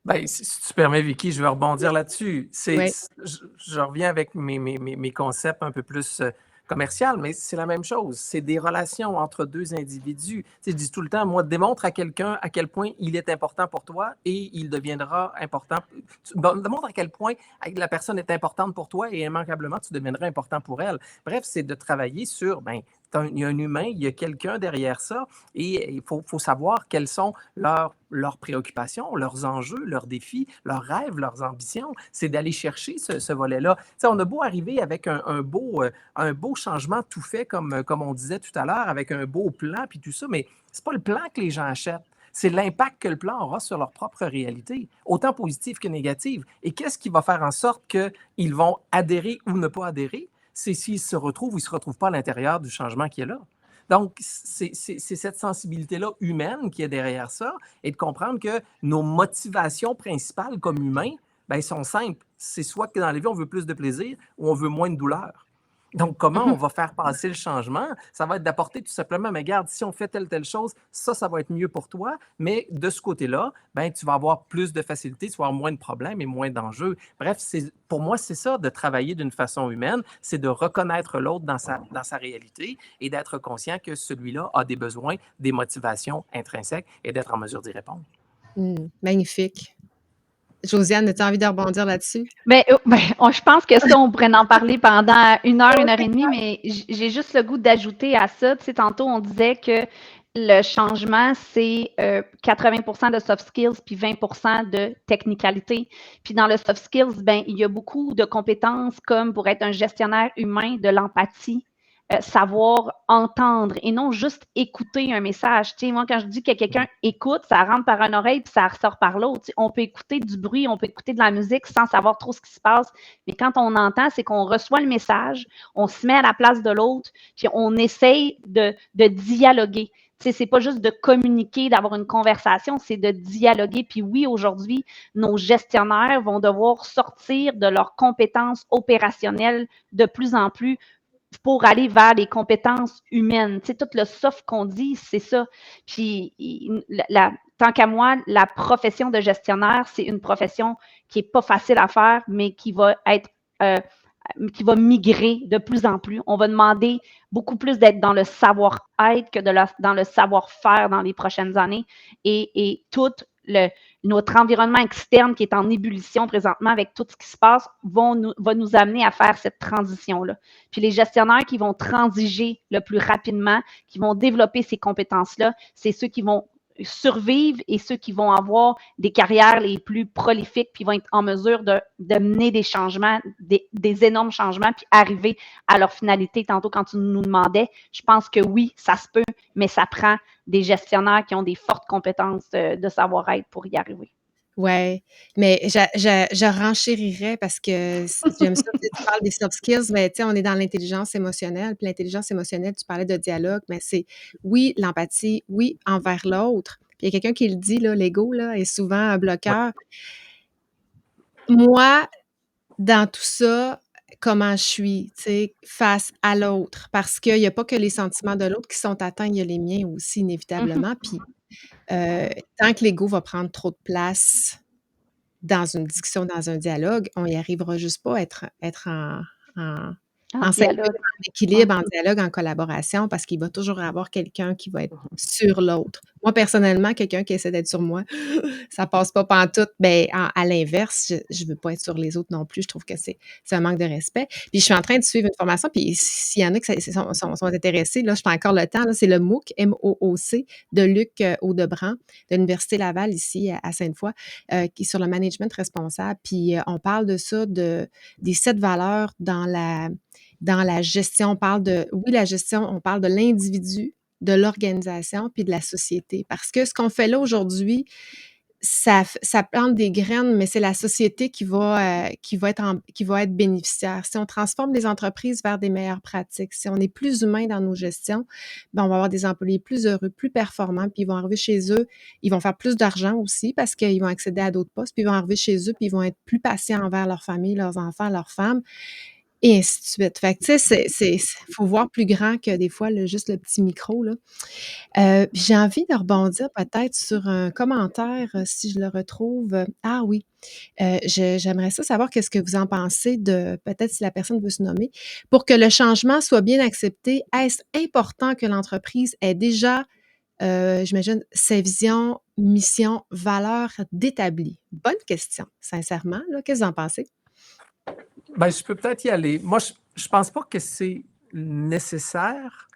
Ben, si tu permets, Vicky, je vais rebondir là-dessus. Ouais. Je reviens avec mes concepts un peu plus commercial, mais c'est la même chose. C'est des relations entre deux individus. Tu sais, je dis tout le temps, moi, démontre à quelqu'un à quel point il est important pour toi et il deviendra important. Démontre à quel point la personne est importante pour toi et immanquablement, tu deviendras important pour elle. Bref, c'est de travailler sur, ben, il y a un humain, il y a quelqu'un derrière ça et il faut savoir quelles sont leurs préoccupations, leurs enjeux, leurs défis, leurs rêves, leurs ambitions. C'est d'aller chercher ce volet-là. Tu sais, on a beau arriver avec un beau changement tout fait, comme on disait tout à l'heure, avec un beau plan puis tout ça, mais c'est pas le plan que les gens achètent. C'est l'impact que le plan aura sur leur propre réalité, autant positive que négative. Et qu'est-ce qui va faire en sorte qu'ils vont adhérer ou ne pas adhérer? C'est s'ils se retrouvent ou ils ne se retrouvent pas à l'intérieur du changement qui est là. Donc, c'est cette sensibilité-là humaine qui est derrière ça et de comprendre que nos motivations principales comme humains, ben, sont simples. C'est soit que dans la vie, on veut plus de plaisir ou on veut moins de douleur. Donc, comment on va faire passer le changement? Ça va être d'apporter tout simplement, mais regarde, si on fait telle chose, ça va être mieux pour toi. Mais de ce côté-là, ben, tu vas avoir plus de facilité, tu vas avoir moins de problèmes et moins d'enjeux. Bref, pour moi, c'est ça, de travailler d'une façon humaine, c'est de reconnaître l'autre dans sa réalité et d'être conscient que celui-là a des besoins, des motivations intrinsèques et d'être en mesure d'y répondre. Magnifique. Josiane, as-tu envie de rebondir là-dessus? Je pense que ça, on pourrait en parler pendant 1 heure et demie, mais j'ai juste le goût d'ajouter à ça. Tu sais, tantôt, on disait que le changement, c'est 80% de soft skills puis 20% de technicalité. Puis dans le soft skills, ben, il y a beaucoup de compétences comme pour être un gestionnaire humain, de l'empathie, savoir entendre et non juste écouter un message. Tu sais, moi, quand je dis que quelqu'un écoute, ça rentre par une oreille puis ça ressort par l'autre. Tu sais, on peut écouter du bruit, on peut écouter de la musique sans savoir trop ce qui se passe. Mais quand on entend, c'est qu'on reçoit le message, on se met à la place de l'autre, puis on essaye de dialoguer. Tu sais, c'est pas juste de communiquer, d'avoir une conversation, c'est de dialoguer. Puis oui, aujourd'hui, nos gestionnaires vont devoir sortir de leurs compétences opérationnelles de plus en plus pour aller vers les compétences humaines. Tu sais, tout le soft qu'on dit, c'est ça. Puis, tant qu'à moi, la profession de gestionnaire, c'est une profession qui n'est pas facile à faire, mais qui va être qui va migrer de plus en plus. On va demander beaucoup plus d'être dans le savoir-être que dans le savoir-faire dans les prochaines années. Et tout notre environnement externe qui est en ébullition présentement avec tout ce qui se passe va nous amener à faire cette transition-là. Puis les gestionnaires qui vont transiger le plus rapidement, qui vont développer ces compétences-là, c'est ceux qui vont survivre et ceux qui vont avoir des carrières les plus prolifiques puis vont être en mesure de mener des changements, des énormes changements puis arriver à leur finalité. Tantôt, quand tu nous demandais, je pense que oui, ça se peut, mais ça prend des gestionnaires qui ont des fortes compétences de savoir-être pour y arriver. Oui, mais je renchérirais parce que j'aime ça que tu parles des soft skills, mais tu sais, on est dans l'intelligence émotionnelle. Puis l'intelligence émotionnelle, tu parlais de dialogue, mais c'est oui, l'empathie, oui, envers l'autre. Puis il y a quelqu'un qui le dit, là, l'ego là, est souvent un Ouais. bloqueur. Moi, dans tout ça, comment je suis, tu sais, face à l'autre. Parce qu'il n'y a pas que les sentiments de l'autre qui sont atteints, il y a les miens aussi, inévitablement. Puis tant que l'ego va prendre trop de place dans une discussion, dans un dialogue, on n'y arrivera juste pas à être en synchro, dialogue. en équilibre, en dialogue, en collaboration, parce qu'il va toujours avoir quelqu'un qui va être sur l'autre. Moi, personnellement, quelqu'un qui essaie d'être sur moi, ça passe pas pantoute. Ben, à l'inverse, je veux pas être sur les autres non plus. Je trouve que c'est un manque de respect. Puis je suis en train de suivre une formation, puis s'il y en a qui sont intéressés, là, je fais encore le temps, là, c'est le MOOC, M-O-O-C, de Luc Audebran, de l'Université Laval, ici, à Sainte-Foy, qui est sur le management responsable. Puis on parle de ça, des 7 valeurs dans la gestion. On parle la gestion, on parle de l'individu, de l'organisation, puis de la société. Parce que ce qu'on fait là aujourd'hui, ça plante des graines, mais c'est la société qui va être bénéficiaire. Si on transforme les entreprises vers des meilleures pratiques, si on est plus humain dans nos gestions, ben on va avoir des employés plus heureux, plus performants, puis ils vont arriver chez eux, ils vont faire plus d'argent aussi parce qu'ils vont accéder à d'autres postes, puis ils vont arriver chez eux, puis ils vont être plus patients envers leur famille, leurs enfants, leurs femmes. et ainsi de suite. Fait que, tu sais, faut voir plus grand que des fois juste le petit micro, là. Puis j'ai envie de rebondir peut-être sur un commentaire, si je le retrouve. Ah oui, j'aimerais ça savoir qu'est-ce que vous en pensez de peut-être si la personne veut se nommer. Pour que le changement soit bien accepté, est-ce important que l'entreprise ait déjà, j'imagine, sa vision, mission, valeurs d'établi? Bonne question, sincèrement, là. Qu'est-ce que vous en pensez? Ben, je peux peut-être y aller. Moi, je ne pense pas que c'est nécessaire,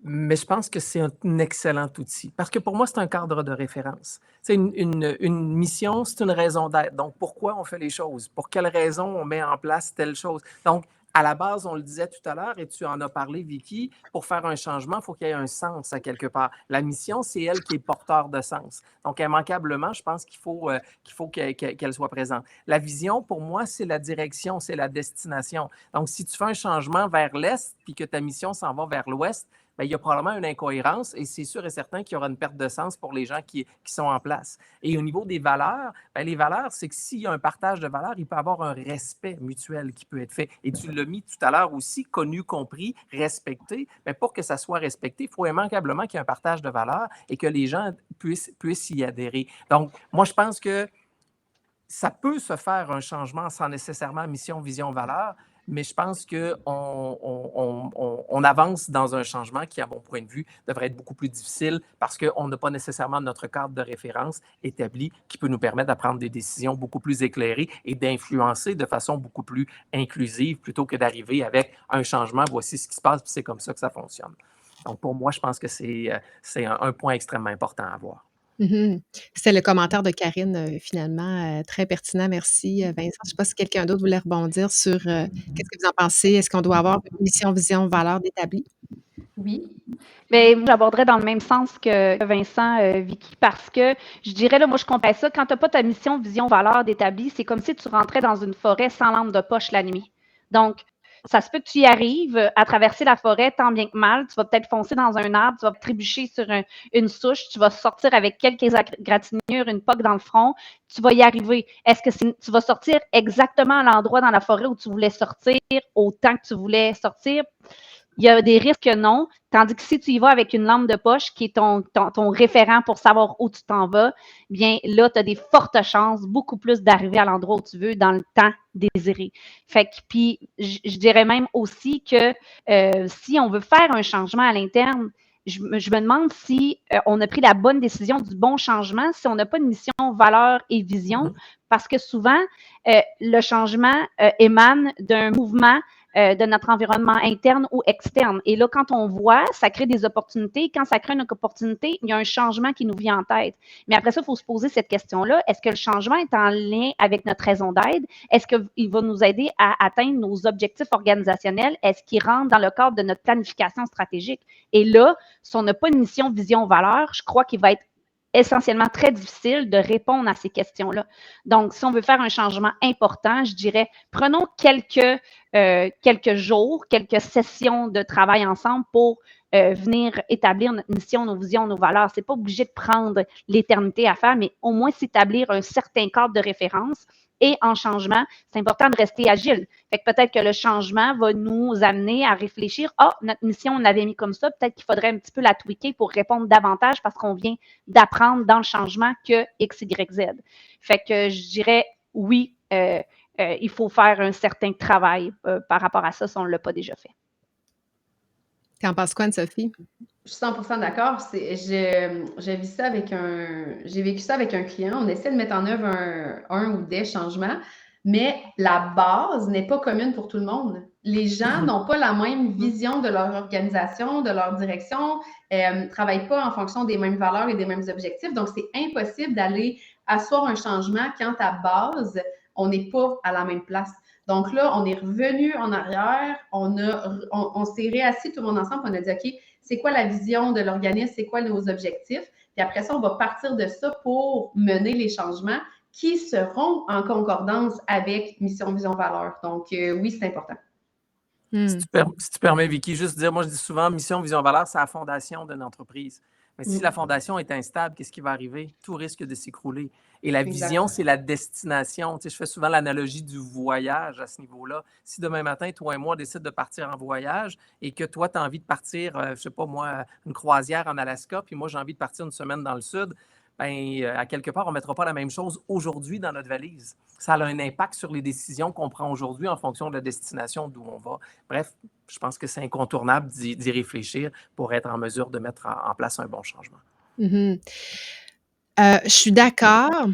mais je pense que c'est un excellent outil. Parce que pour moi, c'est un cadre de référence. C'est une mission, c'est une raison d'être. Donc, pourquoi on fait les choses? Pour quelle raison on met en place telle chose? Donc, à la base, on le disait tout à l'heure, et tu en as parlé, Vicky, pour faire un changement, il faut qu'il y ait un sens à quelque part. La mission, c'est elle qui est porteur de sens. Donc, immanquablement, je pense qu'elle soit présente. La vision, pour moi, c'est la direction, c'est la destination. Donc, si tu fais un changement vers l'est, puis que ta mission s'en va vers l'ouest, bien, il y a probablement une incohérence et c'est sûr et certain qu'il y aura une perte de sens pour les gens qui sont en place. Et au niveau des valeurs, bien, les valeurs, c'est que s'il y a un partage de valeurs, il peut y avoir un respect mutuel qui peut être fait. Et tu l'as mis tout à l'heure aussi, connu, compris, respecté. Mais pour que ça soit respecté, il faut immanquablement qu'il y ait un partage de valeurs et que les gens puissent y adhérer. Donc, moi, je pense que ça peut se faire un changement sans nécessairement mission, vision, valeur, mais je pense qu'on avance dans un changement qui, à mon point de vue, devrait être beaucoup plus difficile parce qu'on n'a pas nécessairement notre cadre de référence établi qui peut nous permettre de prendre des décisions beaucoup plus éclairées et d'influencer de façon beaucoup plus inclusive plutôt que d'arriver avec un changement, voici ce qui se passe, puis c'est comme ça que ça fonctionne. Donc, pour moi, je pense que c'est un point extrêmement important à voir. Mmh. C'était le commentaire de Karine, finalement, très pertinent. Merci, Vincent. Je ne sais pas si quelqu'un d'autre voulait rebondir sur, qu'est-ce que vous en pensez? Est-ce qu'on doit avoir une mission, vision, valeurs d'établi? Oui. Bien, moi, j'aborderais dans le même sens que Vincent, Vicky, parce que je dirais, là, moi, je comparais ça, quand tu n'as pas ta mission, vision, valeur d'établi, c'est comme si tu rentrais dans une forêt sans lampe de poche la nuit. Donc, ça se peut que tu y arrives à traverser la forêt tant bien que mal. Tu vas peut-être foncer dans un arbre, tu vas trébucher sur une souche, tu vas sortir avec quelques égratignures, une poque dans le front. Tu vas y arriver. Est-ce que tu vas sortir exactement à l'endroit dans la forêt où tu voulais sortir, au temps que tu voulais sortir? Il y a des risques que non, tandis que si tu y vas avec une lampe de poche qui est ton référent pour savoir où tu t'en vas, bien là, tu as des fortes chances, beaucoup plus d'arriver à l'endroit où tu veux dans le temps désiré. Fait que, puis, je dirais même aussi que si on veut faire un changement à l'interne, je me demande si on a pris la bonne décision du bon changement, si on n'a pas de mission, valeur et vision, parce que souvent, le changement émane d'un mouvement de notre environnement interne ou externe. Et là, quand on voit, ça crée des opportunités. Quand ça crée une opportunité, il y a un changement qui nous vient en tête. Mais après ça, il faut se poser cette question-là. Est-ce que le changement est en lien avec notre raison d'être? Est-ce qu'il va nous aider à atteindre nos objectifs organisationnels? Est-ce qu'il rentre dans le cadre de notre planification stratégique? Et là, si on n'a pas une mission, vision, valeur, je crois qu'il va être essentiellement très difficile de répondre à ces questions-là. Donc, si on veut faire un changement important, je dirais, prenons quelques jours, quelques sessions de travail ensemble pour venir établir notre mission, nos visions, nos valeurs. Ce n'est pas obligé de prendre l'éternité à faire, mais au moins s'établir un certain cadre de référence. Et en changement, c'est important de rester agile. Fait que peut-être que le changement va nous amener à réfléchir, notre mission, on l'avait mis comme ça, peut-être qu'il faudrait un petit peu la tweaker pour répondre davantage parce qu'on vient d'apprendre dans le changement que X, Y, Z. Fait que je dirais oui, il faut faire un certain travail par rapport à ça si on ne l'a pas déjà fait. T'en penses quoi, Anne-Sophie? Je suis 100% d'accord. J'ai vécu ça avec un client. On essaie de mettre en œuvre un ou des changements, mais la base n'est pas commune pour tout le monde. Les gens n'ont pas la même vision de leur organisation, de leur direction, ne travaillent pas en fonction des mêmes valeurs et des mêmes objectifs. Donc, c'est impossible d'aller asseoir un changement quand à base, on n'est pas à la même place. Donc là, on est revenu en arrière, on s'est réassis tout le monde ensemble, on a dit, OK, c'est quoi la vision de l'organisme, c'est quoi nos objectifs. Puis après ça, on va partir de ça pour mener les changements qui seront en concordance avec mission, vision, valeur. Donc, oui, c'est important. Si tu permets, Vicky, juste dire, moi je dis souvent, mission, vision, valeur, c'est la fondation d'une entreprise. Mais si Mm. la fondation est instable, qu'est-ce qui va arriver? Tout risque de s'écrouler. Et la vision, Exactement. c'est la destination. Tu sais, je fais souvent l'analogie du voyage à ce niveau-là. Si demain matin, toi et moi, on décide de partir en voyage et que toi, tu as envie de partir, je sais pas moi, une croisière en Alaska, puis moi, j'ai envie de partir une semaine dans le sud, ben, à quelque part, on ne mettra pas la même chose aujourd'hui dans notre valise. Ça a un impact sur les décisions qu'on prend aujourd'hui en fonction de la destination d'où on va. Bref, je pense que c'est incontournable d'y réfléchir pour être en mesure de mettre en place un bon changement. Mhm. Je suis d'accord,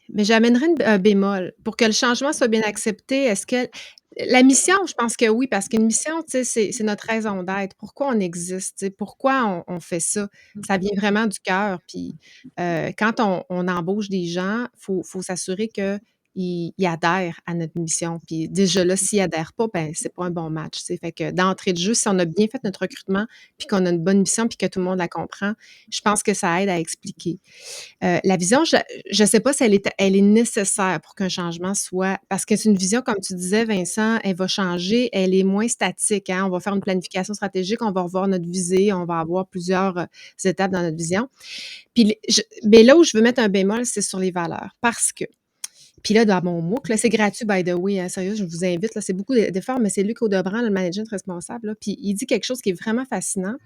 mais j'amènerais un bémol. Pour que le changement soit bien accepté, est-ce que la mission, je pense que oui, parce qu'une mission, tu sais, c'est notre raison d'être. Pourquoi on existe? Tu sais, pourquoi on fait ça? Ça vient vraiment du cœur. Puis quand on embauche des gens, faut s'assurer qu'ils adhèrent à notre mission. Puis déjà là, s'ils adhèrent pas, ben c'est pas un bon match. Tu sais. Fait que d'entrée de jeu, si on a bien fait notre recrutement, puis qu'on a une bonne mission, puis que tout le monde la comprend, je pense que ça aide à expliquer. La vision, je sais pas si elle est nécessaire pour qu'un changement soit parce que c'est une vision, comme tu disais, Vincent, elle va changer, elle est moins statique, hein. On va faire une planification stratégique, on va revoir notre visée, on va avoir plusieurs, étapes dans notre vision. Puis mais là où je veux mettre un bémol, c'est sur les valeurs parce que puis là, dans mon MOOC, là, c'est gratuit, by the way, hein, sérieux, je vous invite, là, c'est beaucoup d'efforts, mais c'est Luc Audebran, le management responsable, là, puis il dit quelque chose qui est vraiment fascinant.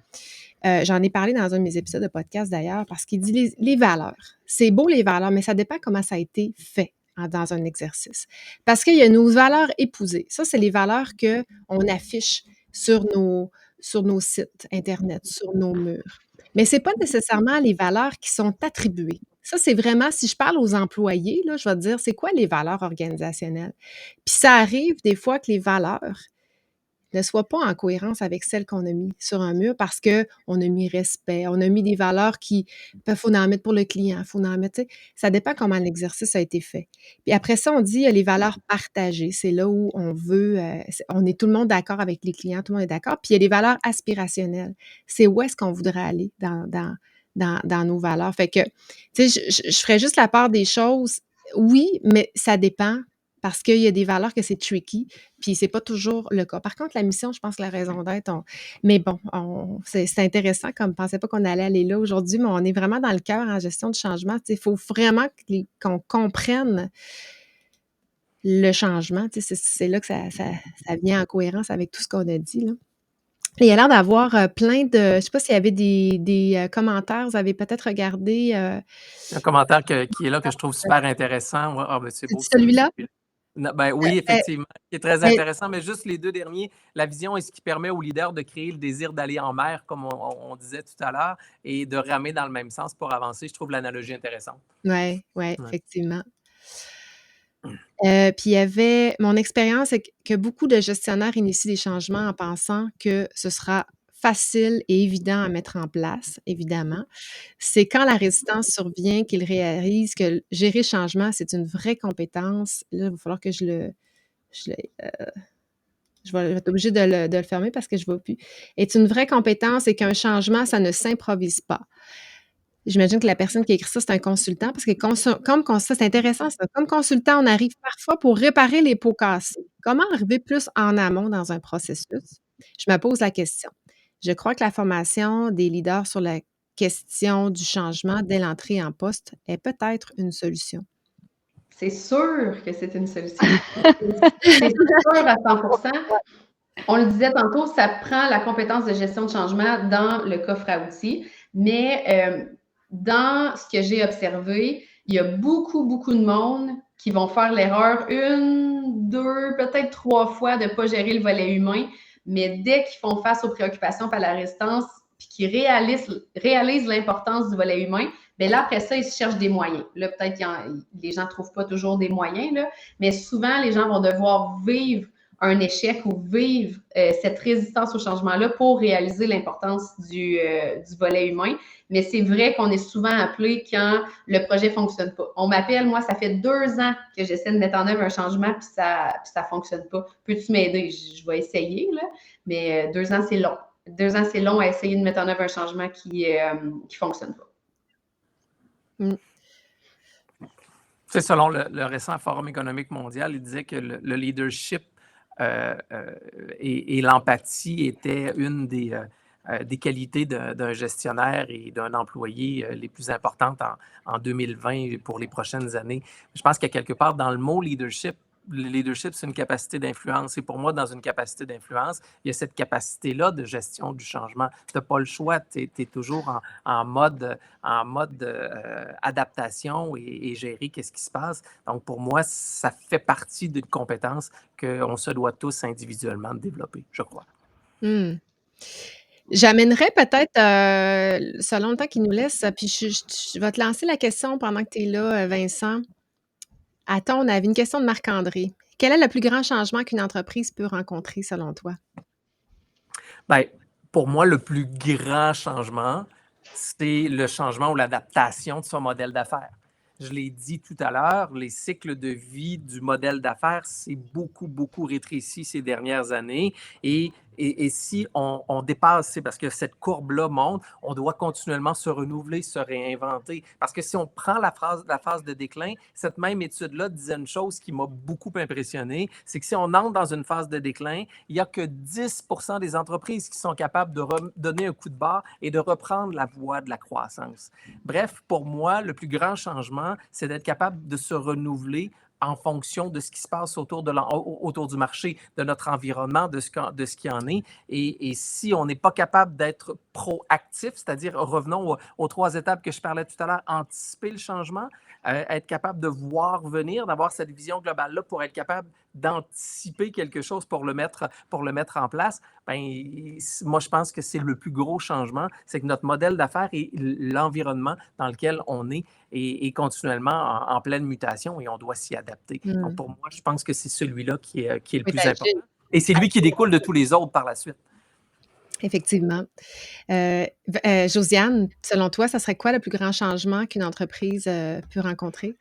J'en ai parlé dans un de mes épisodes de podcast d'ailleurs, parce qu'il dit les valeurs. C'est beau les valeurs, mais ça dépend comment ça a été fait dans un exercice. Parce qu'il y a nos valeurs épousées. Ça, c'est les valeurs qu'on affiche sur nos sites Internet, sur nos murs. Mais ce n'est pas nécessairement les valeurs qui sont attribuées. Ça, c'est vraiment, si je parle aux employés, là, je vais te dire, c'est quoi les valeurs organisationnelles? Puis ça arrive des fois que les valeurs ne soient pas en cohérence avec celles qu'on a mis sur un mur parce qu'on a mis respect, on a mis des valeurs qui, faut en mettre pour le client, faut en mettre, tu sais, ça dépend comment l'exercice a été fait. Puis après ça, on dit, il y a les valeurs partagées. C'est là où on veut, on est tout le monde d'accord avec les clients, tout le monde est d'accord. Puis il y a les valeurs aspirationnelles. C'est où est-ce qu'on voudrait aller dans nos valeurs. Fait que, tu sais, je ferais juste la part des choses. Oui, mais ça dépend parce qu'il y a des valeurs que c'est tricky, puis c'est pas toujours le cas. Par contre, la mission, je pense que la raison d'être, mais bon, c'est intéressant, comme je pensais pas qu'on allait aller là aujourd'hui, mais on est vraiment dans le cœur en gestion de changement. Il faut vraiment qu'on comprenne le changement. C'est là que ça vient en cohérence avec tout ce qu'on a dit, là. Il y a l'air d'avoir plein de. Je ne sais pas s'il y avait des commentaires. Vous avez peut-être regardé. Un commentaire qui est là que je trouve super intéressant. Ouais, ah, ben, c'est beau. C'est celui-là? Ben, oui, effectivement. Qui est très mais- intéressant, mais juste les deux derniers. La vision est ce qui permet aux leaders de créer le désir d'aller en mer, comme on disait tout à l'heure, et de ramer dans le même sens pour avancer. Je trouve l'analogie intéressante. Oui, Ouais. effectivement. Puis il y avait mon expérience, c'est que beaucoup de gestionnaires initient des changements en pensant que ce sera facile et évident à mettre en place, évidemment. C'est quand la résistance survient qu'ils réalisent que gérer le changement, c'est une vraie compétence. Là, il va falloir que je vais être obligée de le fermer parce que je ne vois plus. Est une vraie compétence et qu'un changement, ça ne s'improvise pas. J'imagine que la personne qui a écrit ça, c'est un consultant parce que ça, c'est intéressant ça. Comme consultant, on arrive parfois pour réparer les pots cassés. Comment arriver plus en amont dans un processus? Je me pose la question. Je crois que la formation des leaders sur la question du changement dès l'entrée en poste est peut-être une solution. C'est sûr que c'est une solution. C'est sûr à 100%. On le disait tantôt, ça prend la compétence de gestion de changement dans le coffre à outils, mais dans ce que j'ai observé, il y a beaucoup, beaucoup de monde qui vont faire l'erreur une, deux, peut-être trois fois de ne pas gérer le volet humain, mais dès qu'ils font face aux préoccupations par la résistance, puis qu'ils réalisent l'importance du volet humain, bien là, après ça, ils se cherchent des moyens. Là, peut-être que les gens ne trouvent pas toujours des moyens, là, mais souvent, les gens vont devoir vivre un échec ou vivre cette résistance au changement-là pour réaliser l'importance du volet humain. Mais c'est vrai qu'on est souvent appelé quand le projet ne fonctionne pas. On m'appelle, moi, ça fait 2 ans que j'essaie de mettre en œuvre un changement puis ça ne fonctionne pas. Peux-tu m'aider? Je vais essayer, là, mais 2 ans, c'est long. 2 ans, c'est long à essayer de mettre en œuvre un changement qui ne fonctionne pas. C'est selon le récent Forum économique mondial, il disait que le leadership et l'empathie étaient une des qualités d'un gestionnaire et d'un employé les plus importantes en 2020 pour les prochaines années. Je pense qu'à quelque part, dans le mot leadership, le leadership, c'est une capacité d'influence. Et pour moi, dans une capacité d'influence, il y a cette capacité-là de gestion du changement. Tu n'as pas le choix, tu es toujours en mode adaptation et gérer qu'est-ce qui se passe. Donc, pour moi, ça fait partie d'une compétence qu'on se doit tous individuellement de développer, je crois. Mmh. J'amènerais peut-être, selon le temps qu'il nous laisse, puis je vais te lancer la question pendant que tu es là, Vincent. À ton avis, une question de Marc-André. Quel est le plus grand changement qu'une entreprise peut rencontrer selon toi? Bien, pour moi, le plus grand changement, c'est le changement ou l'adaptation de son modèle d'affaires. Je l'ai dit tout à l'heure, les cycles de vie du modèle d'affaires s'est beaucoup, beaucoup rétréci ces dernières années. Et si on dépasse, c'est parce que cette courbe-là monte, on doit continuellement se renouveler, se réinventer. Parce que si on prend la phase de déclin, cette même étude-là disait une chose qui m'a beaucoup impressionné, c'est que si on entre dans une phase de déclin, il n'y a que 10% des entreprises qui sont capables de donner un coup de barre et de reprendre la voie de la croissance. Bref, pour moi, le plus grand changement, c'est d'être capable de se renouveler en fonction de ce qui se passe autour du marché, de notre environnement, de ce qui en est. Et si on n'est pas capable d'être proactif, c'est-à-dire, revenons aux 3 étapes que je parlais tout à l'heure, anticiper le changement, être capable de voir venir, d'avoir cette vision globale-là pour être capable d'anticiper quelque chose pour le mettre en place, ben, moi, je pense que c'est le plus gros changement, c'est que notre modèle d'affaires et l'environnement dans lequel on est continuellement en pleine mutation et on doit s'y adapter. Donc, pour moi, je pense que c'est celui-là qui est le plus important. Et c'est lui qui découle de tous les autres par la suite. Effectivement. Josiane, selon toi, ça serait quoi le plus grand changement qu'une entreprise peut rencontrer?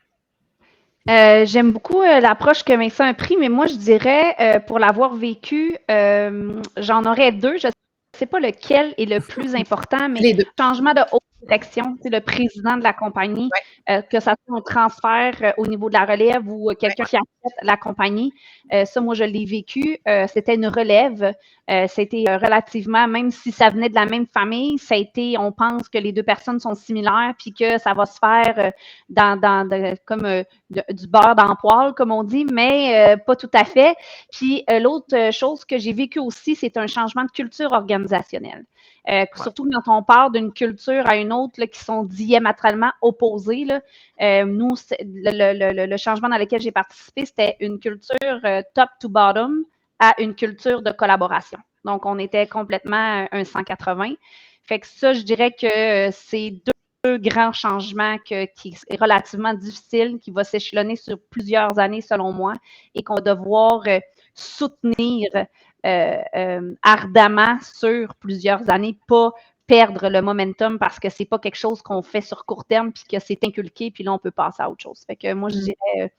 J'aime beaucoup l'approche que Vincent a pris, mais moi, je dirais, pour l'avoir vécu, j'en aurais 2. Je ne sais pas lequel est le plus important, mais Les 2. Changement de haute direction, c'est le président de la compagnie, que ça soit un transfert au niveau de la relève ou quelqu'un qui achète la compagnie. Ça, moi, je l'ai vécu. C'était une relève. C'était relativement, même si ça venait de la même famille, ça a été, on pense que les 2 personnes sont similaires, puis que ça va se faire comme du beurre dans le poêle, comme on dit, mais pas tout à fait. Puis l'autre chose que j'ai vécu aussi, c'est un changement de culture organisationnelle. Surtout quand on part d'une culture à une autre là, qui sont diamétralement opposées. Là. Nous, le changement dans lequel j'ai participé, c'était une culture top to bottom à une culture de collaboration. Donc, on était complètement un 180. Fait que ça, je dirais que c'est 2 grands changements qui est relativement difficile, qui va s'échelonner sur plusieurs années, selon moi, et qu'on va devoir soutenir ardemment sur plusieurs années, pas perdre le momentum parce que c'est pas quelque chose qu'on fait sur court terme puis que c'est inculqué puis là on peut passer à autre chose. Fait que moi je dirais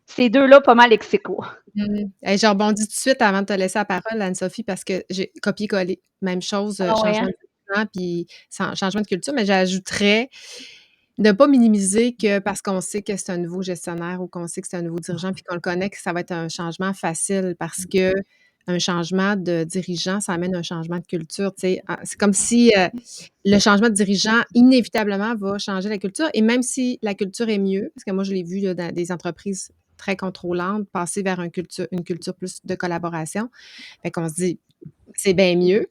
ces 2-là pas mal ex aequo. Je rebondis tout de suite avant de te laisser la parole, Anne-Sophie, parce que j'ai copié-collé. Même chose, changement de plan puis changement de culture, mais j'ajouterais de ne pas minimiser que parce qu'on sait que c'est un nouveau gestionnaire ou qu'on sait que c'est un nouveau dirigeant puis qu'on le connaît, que ça va être un changement facile parce que un changement de dirigeant, ça amène un changement de culture. C'est comme si le changement de dirigeant, inévitablement, va changer la culture. Et même si la culture est mieux, parce que moi, je l'ai vu là, dans des entreprises très contrôlantes, passer vers une culture plus de collaboration. Fait qu'on se dit, c'est bien mieux.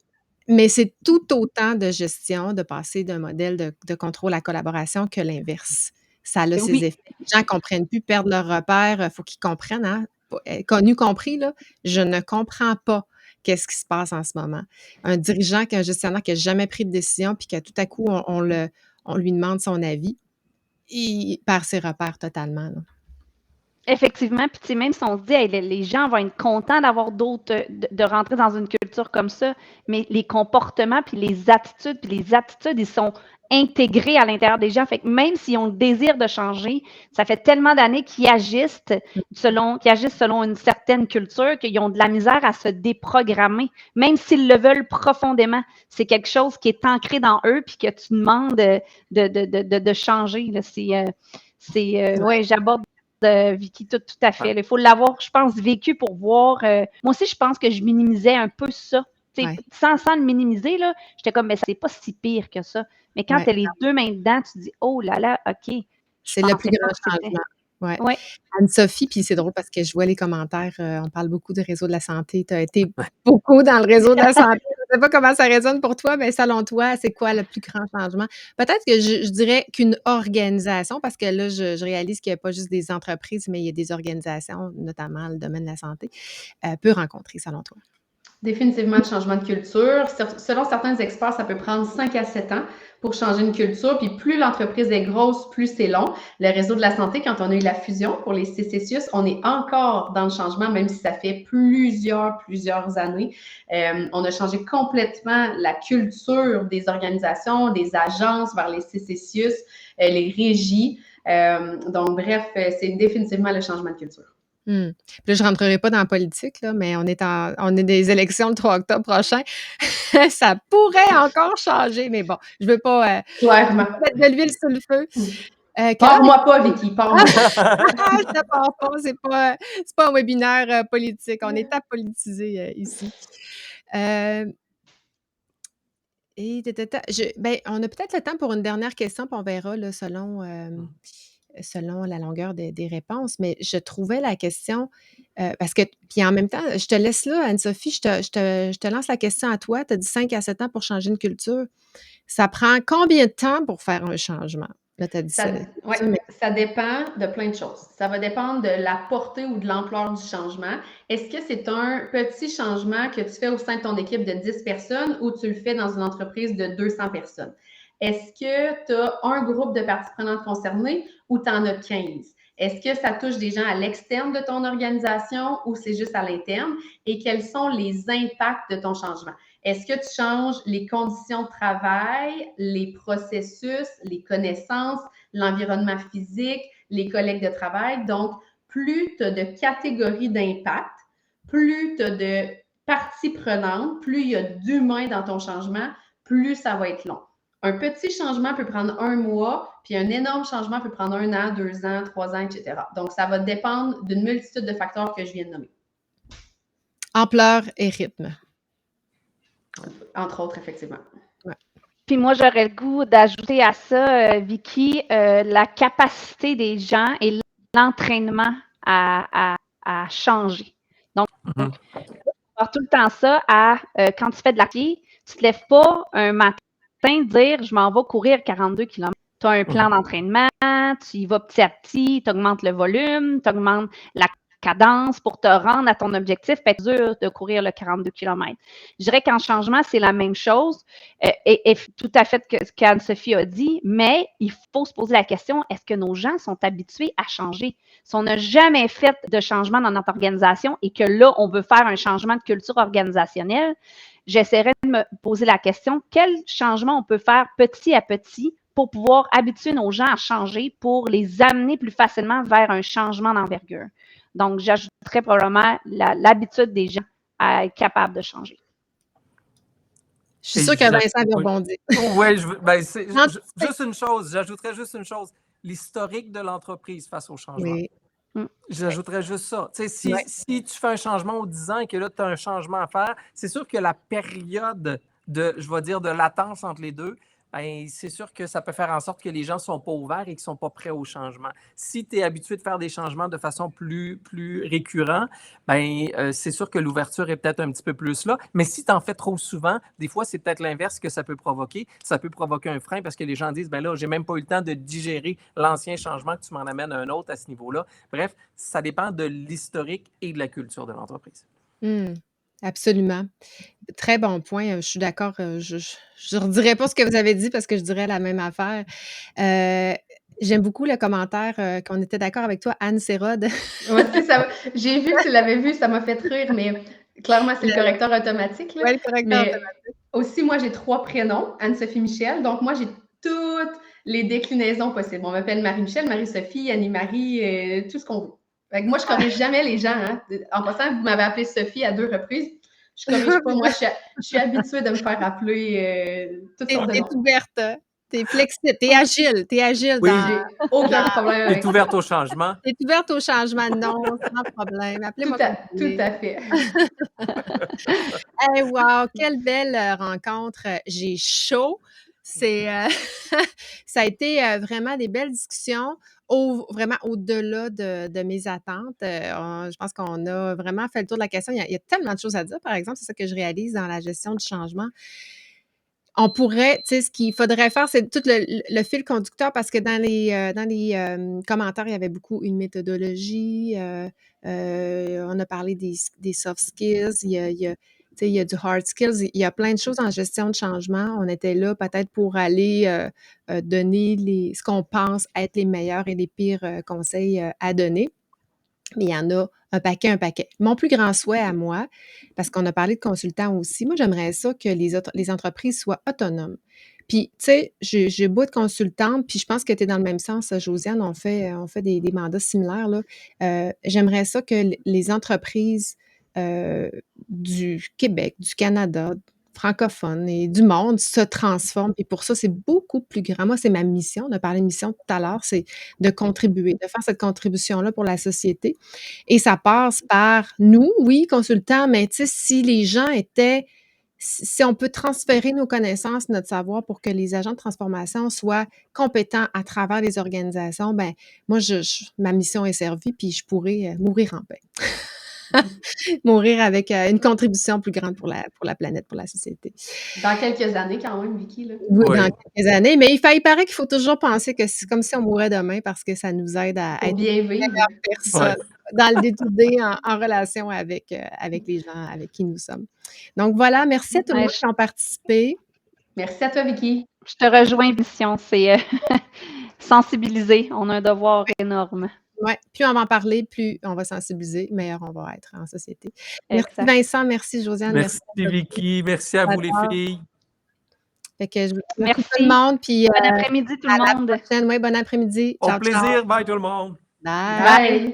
Mais c'est tout autant de gestion de passer d'un modèle de contrôle à collaboration que l'inverse. Ça a ses effets. Les gens ne comprennent plus, perdent leur repère. Il faut qu'ils comprennent. Hein? Connu compris, là, je ne comprends pas qu'est-ce qui se passe en ce moment. Un dirigeant, un gestionnaire qui n'a jamais pris de décision, puis que tout à coup, on lui demande son avis, il perd ses repères totalement. Là. Effectivement, puis même si on se dit hey, les gens vont être contents d'avoir d'autres, de rentrer dans une culture comme ça, mais les comportements puis les attitudes, ils sont intégrés à l'intérieur des gens. Fait que même s'ils ont le désir de changer, ça fait tellement d'années qu'ils agissent selon une certaine culture qu'ils ont de la misère à se déprogrammer, même s'ils le veulent profondément. C'est quelque chose qui est ancré dans eux puis que tu demandes de changer. Là. Ouais, j'aborde Vicky, tout à fait. Il faut l'avoir, je pense, vécu pour voir. Moi aussi, je pense que je minimisais un peu ça. Ouais. Sans le minimiser, là, j'étais comme, mais c'est pas si pire que ça. Mais quand Ouais. tu as les deux mains dedans, tu te dis, oh là là, OK, je C'est le plus pensais pas grand que c'était. changement. Ouais. Oui, Anne-Sophie, puis c'est drôle parce que je vois les commentaires, on parle beaucoup du réseau de la santé. Tu as été beaucoup dans le réseau de la santé. Je ne sais pas comment ça résonne pour toi, mais selon toi, c'est quoi le plus grand changement? Peut-être que je dirais qu'une organisation, parce que là, je réalise qu'il n'y a pas juste des entreprises, mais il y a des organisations, notamment dans le domaine de la santé, peut rencontrer, selon toi. Définitivement le changement de culture. Selon certains experts, ça peut prendre 5 à 7 ans pour changer une culture. Puis plus l'entreprise est grosse, plus c'est long. Le réseau de la santé, quand on a eu la fusion pour les CCCIUS, on est encore dans le changement, même si ça fait plusieurs années. On a changé complètement la culture des organisations, des agences vers les CCCIUS, les régies. Donc, bref, c'est définitivement le changement de culture. Puis là, je ne rentrerai pas dans la politique, là, mais on est des élections le 3 octobre prochain. Ça pourrait encore changer, mais bon, je ne veux pas Clairement. mettre de l'huile sur le feu. Parle-moi pas, Vicky, parle-moi. Je te parle pas, c'est pas un webinaire politique. On est apolitisé ici. On a peut-être le temps pour une dernière question, puis on verra là, selon la longueur des réponses. Mais je trouvais la question, parce que, puis en même temps, je te laisse là, Anne-Sophie, je te lance la question à toi. Tu as dit 5 à 7 ans pour changer une culture. Ça prend combien de temps pour faire un changement? Là, tu as dit ça. Ça dépend de plein de choses. Ça va dépendre de la portée ou de l'ampleur du changement. Est-ce que c'est un petit changement que tu fais au sein de ton équipe de 10 personnes ou tu le fais dans une entreprise de 200 personnes? Est-ce que tu as un groupe de parties prenantes concernées ou tu en as 15? Est-ce que ça touche des gens à l'externe de ton organisation ou c'est juste à l'interne? Et quels sont les impacts de ton changement? Est-ce que tu changes les conditions de travail, les processus, les connaissances, l'environnement physique, les collègues de travail? Donc, plus tu as de catégories d'impact, plus tu as de parties prenantes, plus il y a d'humains dans ton changement, plus ça va être long. Un petit changement peut prendre 1 mois, puis un énorme changement peut prendre 1 an, 2 ans, 3 ans, etc. Donc, ça va dépendre d'une multitude de facteurs que je viens de nommer. Ampleur et rythme. Entre autres, effectivement. Ouais. Puis moi, j'aurais le goût d'ajouter à ça, Vicky, la capacité des gens et l'entraînement à changer. Donc, on va tout le temps ça quand tu fais de la pied, tu ne te lèves pas un matin dire je m'en vais courir 42 km. Tu as un plan d'entraînement, tu y vas petit à petit, tu augmentes le volume, tu augmentes la cadence pour te rendre à ton objectif, peut être dur de courir le 42 km. Je dirais qu'en changement, c'est la même chose et tout à fait ce qu'Anne-Sophie a dit, mais il faut se poser la question, est-ce que nos gens sont habitués à changer? Si on n'a jamais fait de changement dans notre organisation et que là, on veut faire un changement de culture organisationnelle, j'essaierai de me poser la question, quel changement on peut faire petit à petit pour pouvoir habituer nos gens à changer, pour les amener plus facilement vers un changement d'envergure. Donc, j'ajouterais probablement l'habitude des gens à être capables de changer. Je suis sûre que Vincent va rebondir. Oui, juste une chose, j'ajouterais juste une chose, l'historique de l'entreprise face au changement. Oui. J'ajouterais juste ça. Si tu fais un changement aux 10 ans et que là, tu as un changement à faire, c'est sûr que la période de latence entre les deux, ben, c'est sûr que ça peut faire en sorte que les gens ne sont pas ouverts et qu'ils ne sont pas prêts au changement. Si tu es habitué de faire des changements de façon plus récurrente, ben, c'est sûr que l'ouverture est peut-être un petit peu plus là. Mais si tu en fais trop souvent, des fois, c'est peut-être l'inverse que ça peut provoquer. Ça peut provoquer un frein parce que les gens disent, ben là, j'ai même pas eu le temps de digérer l'ancien changement, que tu m'en amènes un autre à ce niveau-là. Bref, ça dépend de l'historique et de la culture de l'entreprise. Absolument. Très bon point. Je suis d'accord. Je ne redirai pas ce que vous avez dit parce que je dirais la même affaire. J'aime beaucoup le commentaire qu'on était d'accord avec toi, Anne Sérode. Oui, j'ai vu que tu l'avais vu, ça m'a fait rire, mais clairement, c'est le correcteur automatique. Oui, le correcteur automatique. Aussi, moi, j'ai 3 prénoms, Anne-Sophie Michel. Donc, moi, j'ai toutes les déclinaisons possibles. On m'appelle Marie-Michel, Marie-Sophie, Annie-Marie, tout ce qu'on veut. Fait que moi, je ne corrige jamais les gens. Hein. En passant, vous m'avez appelé Sophie à 2 reprises. Je ne corrige pas. Moi, je suis habituée de me faire appeler toutes sortes de noms. T'es ouverte. Tu es flexible, tu es agile Oui, dans J'ai aucun problème tu avec es ça. ouverte au changement. tu es ouverte au changement. Non, sans problème. Appelez-moi comme vous Tout voulez. à fait. Hey, wow, quelle belle, rencontre, j'ai chaud. C'est, ça a été, vraiment des belles discussions vraiment au-delà de mes attentes. Je pense qu'on a vraiment fait le tour de la question. Il y a tellement de choses à dire, par exemple, c'est ça que je réalise dans la gestion du changement. On pourrait, tu sais, ce qu'il faudrait faire, c'est tout le fil conducteur parce que dans les commentaires, il y avait beaucoup une méthodologie, on a parlé des soft skills, tu sais, il y a du hard skills, il y a plein de choses en gestion de changement. On était là peut-être pour aller, donner ce qu'on pense être les meilleurs et les pires, conseils, à donner. Mais il y en a un paquet, un paquet. Mon plus grand souhait à moi, parce qu'on a parlé de consultants aussi, moi, j'aimerais ça que les entreprises soient autonomes. Puis, tu sais, j'ai beau être consultante, puis je pense que tu es dans le même sens, Josiane, on fait des mandats similaires, là. J'aimerais ça que les entreprises du Québec, du Canada, francophones et du monde se transforment. Et pour ça, c'est beaucoup plus grand. Moi, c'est ma mission. On a parlé de mission tout à l'heure, c'est de contribuer, de faire cette contribution-là pour la société. Et ça passe par nous, oui, consultants, mais tu sais, si on peut transférer nos connaissances, notre savoir pour que les agents de transformation soient compétents à travers les organisations, ben moi, ma mission est servie, puis je pourrais mourir en paix. Mourir avec une contribution plus grande pour la planète, pour la société. Dans quelques années, quand même, Vicky, là. Oui, Oui. dans quelques années, mais il paraît qu'il faut toujours penser que c'est comme si on mourait demain parce que ça nous aide à Pour être bien une vivre. meilleure Ouais. personne dans le day-to-day en relation avec les gens avec qui nous sommes. Donc voilà, merci à tout le Ouais, monde qui ont participé. Merci à toi, Vicky. je te rejoins, mission. C'est sensibiliser. On a un devoir énorme. Ouais, plus on va en parler, plus on va sensibiliser, meilleur on va être en société. Merci Exact. Vincent, merci Josiane, merci Merci Vicky, merci à vous les J'adore. filles. Fait que merci tout le Merci. monde, puis Bon après-midi tout à le la monde. prochaine. Oui, bon après-midi. Au Ciao, ciao. plaisir, bye tout le monde. Bye. Bye.